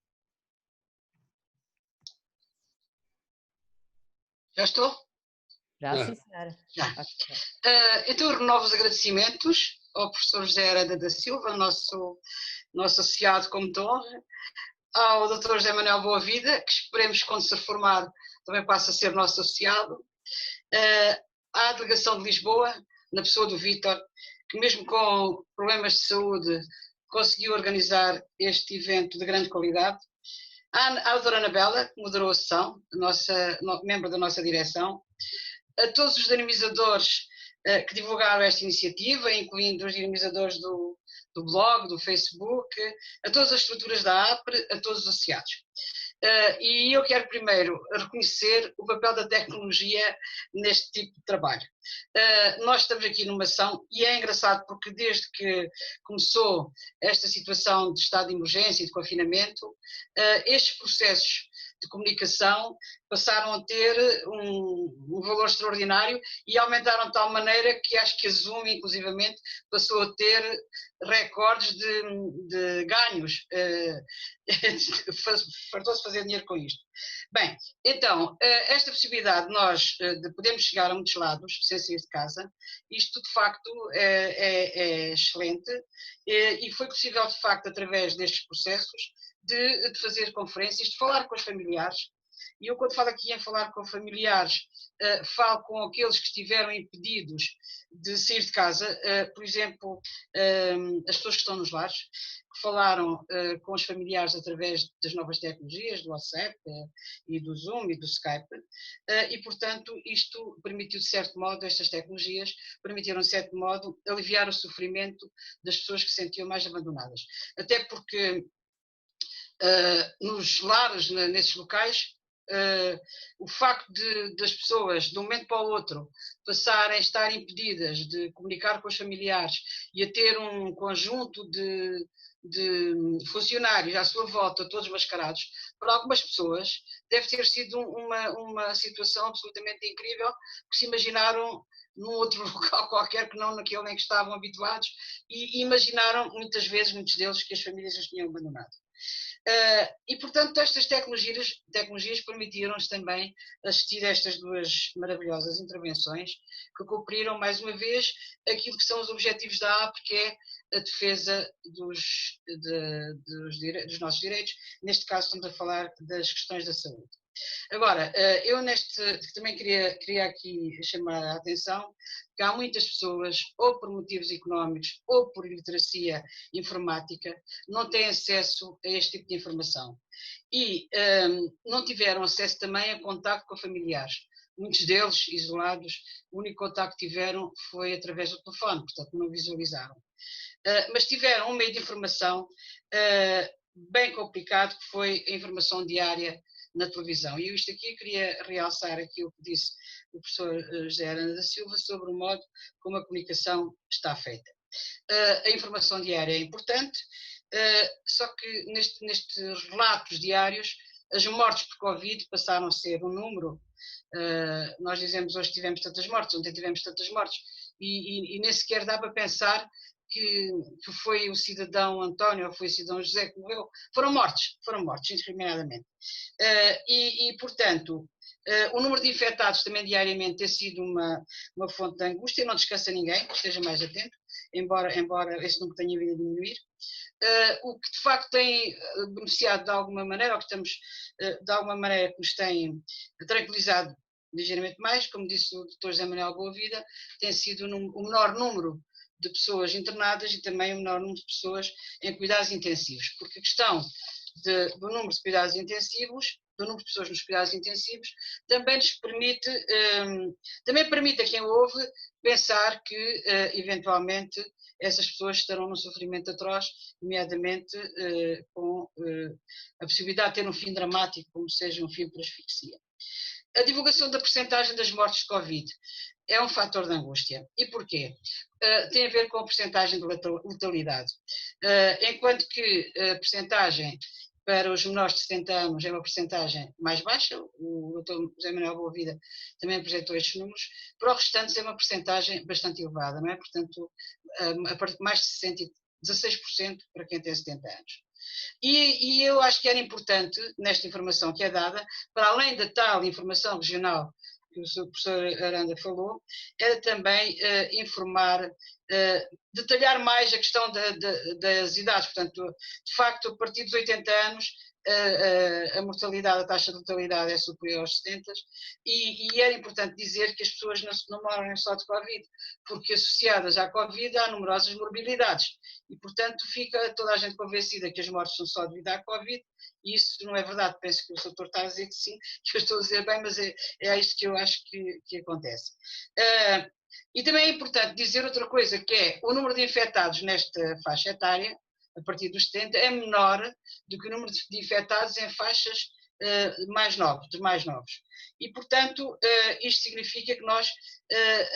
Já estou? Já, sim, senhora. Já. Então, eu renovo os agradecimentos ao professor José Aranda da Silva, nosso associado como de honra, ao Dr. José Manuel Boavida, que esperemos que quando se reformar também passe a ser nosso associado, à delegação de Lisboa, na pessoa do Vítor, que mesmo com problemas de saúde conseguiu organizar este evento de grande qualidade, à doutora Anabela, que moderou a sessão, membro da nossa direção, a todos os dinamizadores que divulgaram esta iniciativa, incluindo os dinamizadores do blog, do Facebook, a todas as estruturas da APRE, a todos os associados. E eu quero primeiro reconhecer o papel da tecnologia neste tipo de trabalho. Nós estamos aqui numa ação e é engraçado porque desde que começou esta situação de estado de emergência e de confinamento, estes processos de comunicação passaram a ter um valor extraordinário e aumentaram de tal maneira que acho que a Zoom, inclusivamente, passou a ter recordes de ganhos. Fartou-se fazer dinheiro com isto. Bem, então, esta possibilidade de nós de podermos chegar a muitos lados, sem sair de casa, isto de facto é excelente e foi possível de facto através destes processos de fazer conferências, de falar com os familiares. E eu, quando falo aqui em falar com familiares, falo com aqueles que estiveram impedidos de sair de casa, por exemplo, as pessoas que estão nos lares, que falaram com os familiares através das novas tecnologias, do WhatsApp e do Zoom e do Skype, e, portanto, isto permitiu, de certo modo, estas tecnologias permitiram, de certo modo, aliviar o sofrimento das pessoas que se sentiam mais abandonadas. Até porque nos lares, nesses locais, o facto das pessoas, de um momento para o outro, passarem a estar impedidas de comunicar com os familiares e a ter um conjunto de funcionários à sua volta, todos mascarados, para algumas pessoas deve ter sido uma situação absolutamente incrível, que se imaginaram num outro local qualquer que não naquele em que estavam habituados e imaginaram muitas vezes, muitos deles, que as famílias os tinham abandonado. E, portanto, estas tecnologias permitiram-nos também assistir a estas duas maravilhosas intervenções que cumpriram, mais uma vez, aquilo que são os objetivos da AP, que é a defesa dos nossos direitos. Neste caso, estamos a falar das questões da saúde. Agora, eu também queria aqui chamar a atenção que há muitas pessoas, ou por motivos económicos, ou por iliteracia informática, não têm acesso a este tipo de informação. E não tiveram acesso também a contacto com familiares. Muitos deles, isolados, o único contacto que tiveram foi através do telefone, portanto não visualizaram. Mas tiveram um meio de informação bem complicado, que foi a informação diária na televisão. E isto aqui, queria realçar aquilo que disse o professor José Aranda da Silva sobre o modo como a comunicação está feita. A informação diária é importante Só que nestes relatos diários, as mortes por Covid passaram a ser um número. Nós dizemos hoje tivemos tantas mortes, ontem tivemos tantas mortes, e nem sequer dá para pensar que foi o cidadão António ou foi o cidadão José que morreu. Foram mortes indiscriminadamente. Portanto, o número de infectados também diariamente tem sido uma fonte de angústia, não descansa ninguém, esteja mais atento, embora esse número tenha vindo a diminuir. O que de facto tem beneficiado de alguma maneira, ou que estamos de alguma maneira que nos tem tranquilizado ligeiramente mais, como disse o Dr. José Manuel Boavida, tem sido o menor número de pessoas internadas e também o menor número de pessoas em cuidados intensivos, porque a questão do número de cuidados intensivos, do número de pessoas nos cuidados intensivos, também nos permite, também permite a quem ouve pensar que, eventualmente, essas pessoas estarão num sofrimento atroz, nomeadamente com a possibilidade de ter um fim dramático, como seja um fim por asfixia. A divulgação da percentagem das mortes de Covid é um fator de angústia. E porquê? Tem a ver com a percentagem de letalidade. Enquanto que a percentagem para os menores de 70 anos é uma percentagem mais baixa, o Dr. José Manuel Boavida também apresentou estes números, para os restantes é uma percentagem bastante elevada, não é? Portanto, mais de 16% para quem tem 70 anos. E eu acho que era importante, nesta informação que é dada, para além da tal informação regional que o Sr. Professor Aranda falou, era também informar, detalhar mais a questão das idades. Portanto, de facto, a partir dos 80 anos, a mortalidade, a taxa de mortalidade é superior aos 70 e era importante dizer que as pessoas não morrem só de Covid, porque associadas à Covid há numerosas morbilidades e, portanto, fica toda a gente convencida que as mortes são só devido à Covid e isso não é verdade. Penso que o doutor está a dizer que sim, que eu estou a dizer bem, mas é isto que eu acho que acontece. E também é importante dizer outra coisa, que é o número de infectados nesta faixa etária, a partir dos 70, é menor do que o número de infectados em faixas mais novos. E, portanto, isto significa que nós,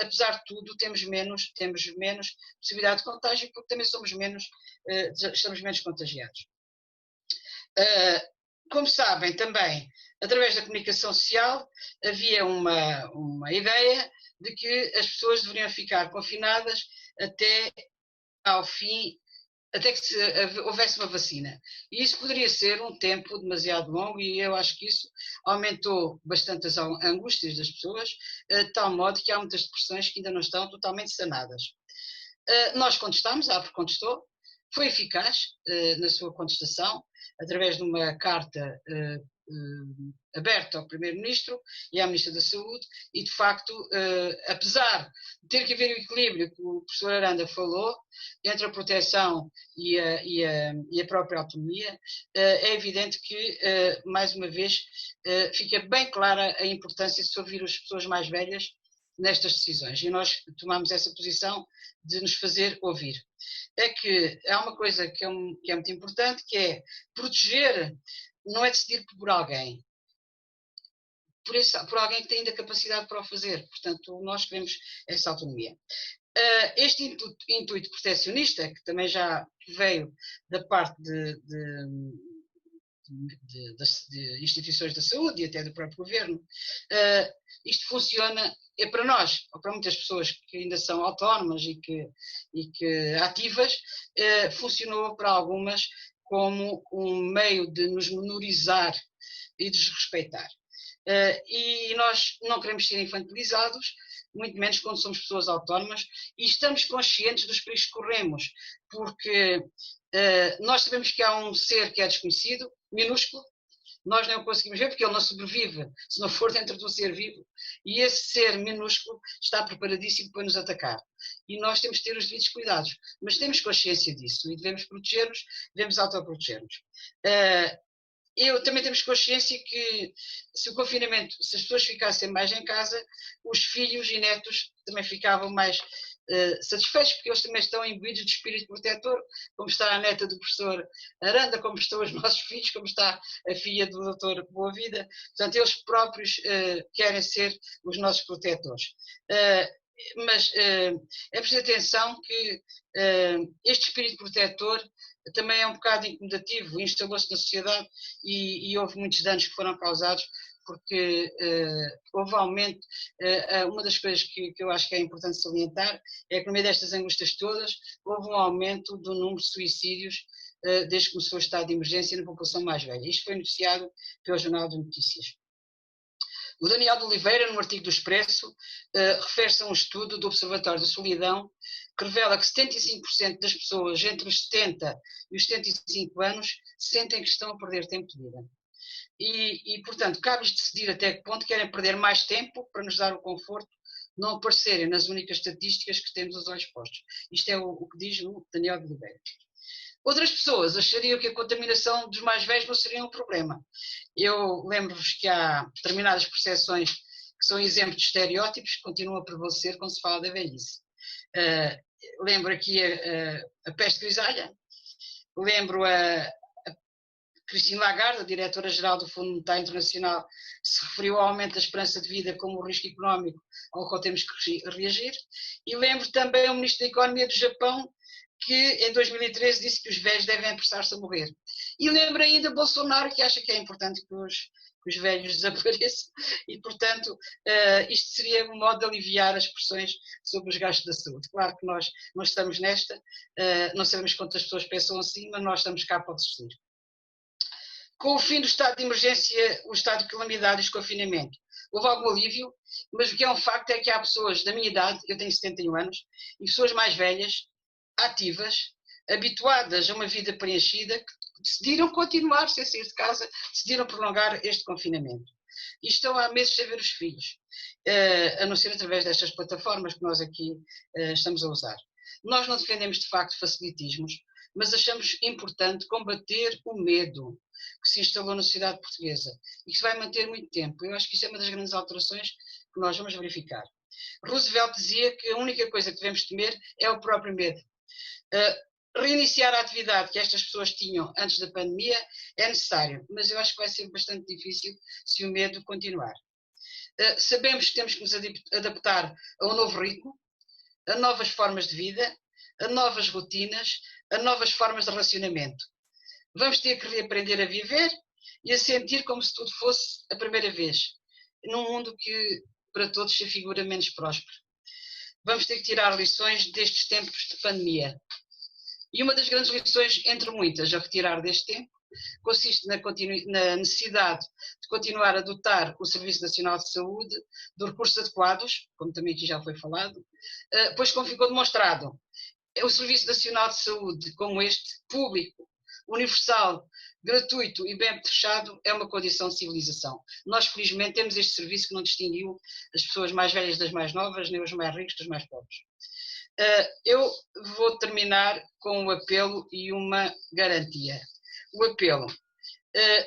apesar de tudo, temos menos possibilidade de contágio, porque também estamos menos contagiados. Como sabem também, através da comunicação social, havia uma ideia de que as pessoas deveriam ficar confinadas até ao fim, até que houvesse uma vacina. E isso poderia ser um tempo demasiado longo e eu acho que isso aumentou bastante as angústias das pessoas, de tal modo que há muitas depressões que ainda não estão totalmente sanadas. Nós contestámos, a APRO contestou, foi eficaz na sua contestação, através de uma carta aberta ao Primeiro-Ministro e à Ministra da Saúde e, de facto, apesar de ter que haver o equilíbrio que o professor Aranda falou, entre a proteção e a própria autonomia, é evidente que, mais uma vez, fica bem clara a importância de se ouvir as pessoas mais velhas nestas decisões. E nós tomamos essa posição de nos fazer ouvir. É que há uma coisa que é muito importante, que é proteger, não é decidir por alguém, por alguém que tem ainda capacidade para o fazer. Portanto, nós queremos essa autonomia. Este intuito proteccionista, que também já veio da parte de instituições da saúde e até do próprio governo, isto funciona, para nós, ou para muitas pessoas que ainda são autónomas e que ativas, funcionou para algumas como um meio de nos menorizar e desrespeitar. E nós não queremos ser infantilizados, muito menos quando somos pessoas autónomas, e estamos conscientes dos perigos que corremos, porque nós sabemos que há um ser que é desconhecido, minúsculo, nós não o conseguimos ver porque ele não sobrevive se não for dentro de um ser vivo, e esse ser minúsculo está preparadíssimo para nos atacar. E nós temos de ter os devidos cuidados, mas temos consciência disso e devemos proteger-nos, devemos autoproteger-nos. Também temos consciência que se o confinamento, se as pessoas ficassem mais em casa, os filhos e netos também ficavam mais satisfeitos, porque eles também estão imbuídos de espírito protetor, como está a neta do professor Aranda, como estão os nossos filhos, como está a filha do doutor Boavida. Portanto, eles próprios querem ser os nossos protetores. Mas é preciso atenção que este espírito protetor também é um bocado incomodativo, instalou-se na sociedade e houve muitos danos que foram causados porque houve aumento. Uma das coisas que eu acho que é importante salientar é que no meio destas angústias todas houve um aumento do número de suicídios desde que começou o estado de emergência na população mais velha. Isto foi noticiado pelo Jornal de Notícias. O Daniel de Oliveira, no artigo do Expresso, refere-se a um estudo do Observatório da Solidão que revela que 75% das pessoas entre os 70 e os 75 anos sentem que estão a perder tempo de vida. E portanto, cabe-lhes decidir até que ponto querem perder mais tempo para nos dar o conforto de não aparecerem nas únicas estatísticas que temos os olhos postos. Isto é o que diz o Daniel de Oliveira. Outras pessoas achariam que a contaminação dos mais velhos não seria um problema. Eu lembro-vos que há determinadas percepções que são exemplos de estereótipos que continuam a prevalecer quando se fala da velhice. Lembro aqui a peste grisalha, lembro a Christine Lagarde, a diretora-geral do Fundo Monetário Internacional, se referiu ao aumento da esperança de vida como um risco económico ao qual temos que reagir, e lembro também o Ministro da Economia do Japão, que em 2013 disse que os velhos devem apressar-se a morrer. E lembro ainda Bolsonaro, que acha que é importante que os velhos desapareçam, e portanto isto seria um modo de aliviar as pressões sobre os gastos da saúde. Claro que nós não estamos nesta, não sabemos quantas pessoas pensam assim, mas nós estamos cá para resistir. Com o fim do estado de emergência, o estado de calamidade e o desconfinamento, houve algum alívio, mas o que é um facto é que há pessoas da minha idade, eu tenho 71 anos, e pessoas mais velhas, ativas, habituadas a uma vida preenchida, que decidiram continuar sem sair de casa, decidiram prolongar este confinamento. E estão há meses sem ver os filhos, a não ser através destas plataformas que nós aqui estamos a usar. Nós não defendemos de facto facilitismos, mas achamos importante combater o medo que se instalou na sociedade portuguesa e que se vai manter muito tempo. Eu acho que isso é uma das grandes alterações que nós vamos verificar. Roosevelt dizia que a única coisa que devemos temer é o próprio medo. Reiniciar a atividade que estas pessoas tinham antes da pandemia é necessário, mas eu acho que vai ser bastante difícil se o medo continuar. Sabemos que temos que nos adaptar a um novo ritmo, a novas formas de vida, a novas rotinas, a novas formas de relacionamento. Vamos ter que reaprender a viver e a sentir como se tudo fosse a primeira vez, num mundo que para todos se figura menos próspero. Vamos ter que tirar lições destes tempos de pandemia. E uma das grandes lições, entre muitas, a retirar deste tempo, consiste na necessidade de continuar a dotar o Serviço Nacional de Saúde de recursos adequados, como também aqui já foi falado, pois como ficou demonstrado, o Serviço Nacional de Saúde, como este, público, universal, gratuito e bem fechado, é uma condição de civilização. Nós, felizmente, temos este serviço que não distinguiu as pessoas mais velhas das mais novas, nem os mais ricos dos mais pobres. Eu vou terminar com um apelo e uma garantia. O apelo.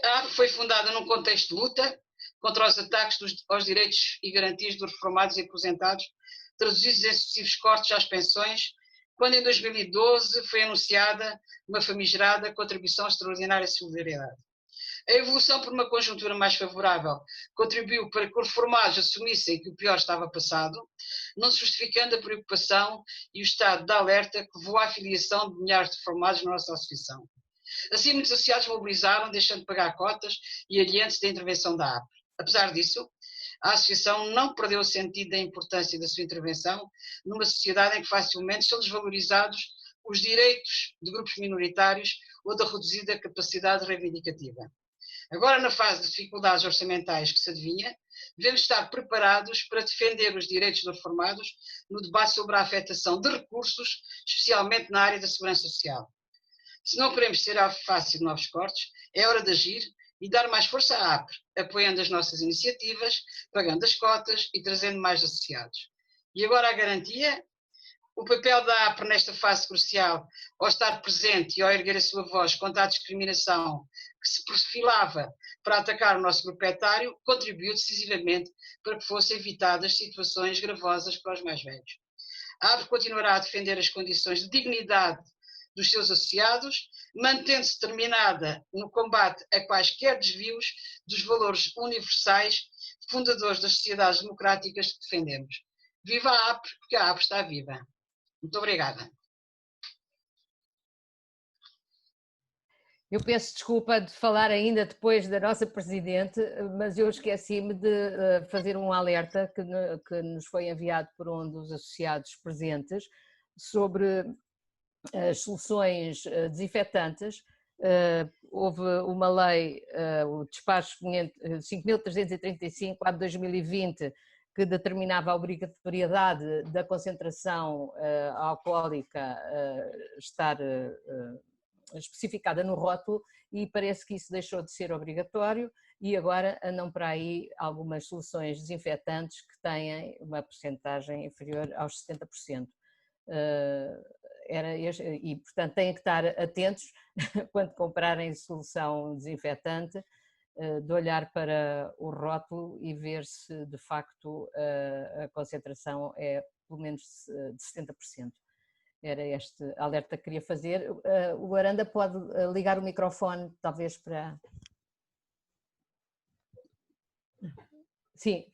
A APE foi fundada num contexto de luta contra os ataques aos direitos e garantias dos reformados e aposentados, traduzidos em sucessivos cortes às pensões, quando em 2012 foi anunciada uma famigerada contribuição extraordinária de solidariedade. A evolução por uma conjuntura mais favorável contribuiu para que os reformados assumissem que o pior estava passado, não se justificando a preocupação e o estado de alerta que levou à filiação de milhares de reformados na nossa associação. Assim, muitos associados mobilizaram, deixando de pagar cotas e adiantes da intervenção da APE. Apesar disso, a associação não perdeu o sentido da importância da sua intervenção numa sociedade em que facilmente são desvalorizados os direitos de grupos minoritários ou da reduzida capacidade reivindicativa. Agora, na fase de dificuldades orçamentais que se adivinha, devemos estar preparados para defender os direitos dos reformados no debate sobre a afetação de recursos, especialmente na área da segurança social. Se não queremos ser fácil de novos cortes, é hora de agir e dar mais força à APE, apoiando as nossas iniciativas, pagando as cotas e trazendo mais associados. E agora a garantia? O papel da APE nesta fase crucial, ao estar presente e ao erguer a sua voz contra a discriminação que se perfilava para atacar o nosso grupo etário, contribuiu decisivamente para que fossem evitadas situações gravosas para os mais velhos. A APE continuará a defender as condições de dignidade dos seus associados, mantendo-se determinada no combate a quaisquer desvios dos valores universais fundadores das sociedades democráticas que defendemos. viva a AP, porque a AP está viva. Muito obrigada. Eu peço desculpa de falar ainda depois da nossa Presidente, mas eu esqueci-me de fazer um alerta que nos foi enviado por um dos associados presentes sobre as soluções desinfetantes. Houve uma lei, o despacho 5.335 de 2020, que determinava a obrigatoriedade da concentração alcoólica estar especificada no rótulo, e parece que isso deixou de ser obrigatório e agora andam para aí algumas soluções desinfetantes que têm uma percentagem inferior aos 70%. E, portanto, têm que estar atentos quando comprarem solução desinfetante, de olhar para o rótulo e ver se de facto a concentração é pelo menos de 70%. Era este alerta que queria fazer. O Aranda pode ligar o microfone, talvez, para... Sim.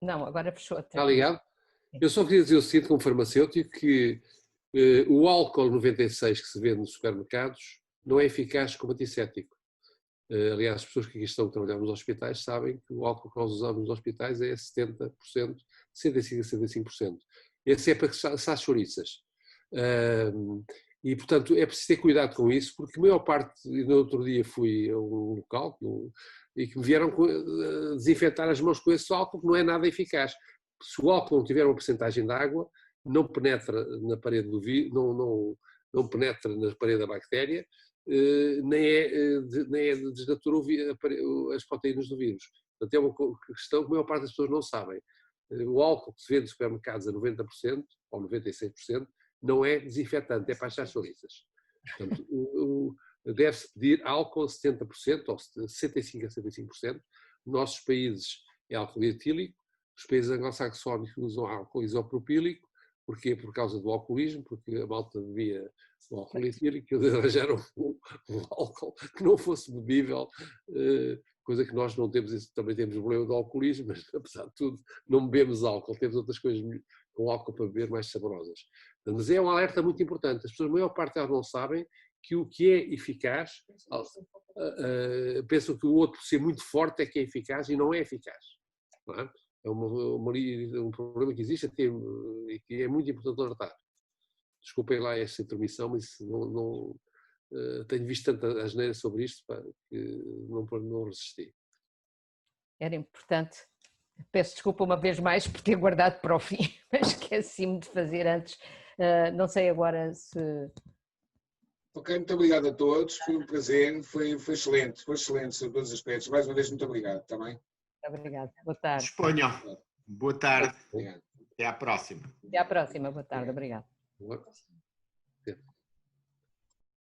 Não, agora fechou. Está ligado? Eu só queria dizer o seguinte, como farmacêutico, que o álcool 96 que se vende nos supermercados não é eficaz como antisséptico. Aliás, as pessoas que aqui estão a trabalhar nos hospitais sabem que o álcool que nós usamos nos hospitais é 70%, 65% a 75%. Esse é para assar chouriças. E, portanto, é preciso ter cuidado com isso, porque a maior parte, no outro dia fui a um local e que me vieram desinfetar as mãos com esse álcool, que não é nada eficaz. Se o álcool não tiver uma porcentagem de água, não penetra na parede do vírus, não penetra na parede da bactéria, nem desnatura as proteínas do vírus. Portanto, é uma questão que a maior parte das pessoas não sabem. O álcool que se vende nos supermercados a 90% ou 96% não é desinfetante, é para as chouriças. Portanto, deve-se pedir álcool a 70% ou 65% a 75%. Nos nossos países é álcool etílico, os países anglo-saxónicos usam álcool isopropílico. Porquê? Por causa do alcoolismo, porque a malta bebia o álcool etílico e eles arranjaram um álcool que não fosse bebível, coisa que nós não temos, também temos o problema do alcoolismo, mas apesar de tudo não bebemos álcool, temos outras coisas com álcool para beber mais saborosas. Mas é um alerta muito importante, as pessoas, a maior parte delas não sabem que o que é eficaz, pensam que o outro por ser muito forte é que é eficaz e não é eficaz. Não é? É um problema que existe e que é muito importante alertar. Desculpem lá esta intermissão, mas não tenho visto tanta asneira sobre isto que não resisti. Era importante. Peço desculpa uma vez mais por ter guardado para o fim, mas esqueci-me de fazer antes. Não sei agora se... Ok, muito obrigado a todos, foi um prazer, foi excelente sobre todos os aspectos. Mais uma vez, muito obrigado, está bem? Muito obrigado, boa tarde. Disponham. Boa tarde. Obrigado. Até à próxima. Até à próxima, boa tarde, obrigado. Boa.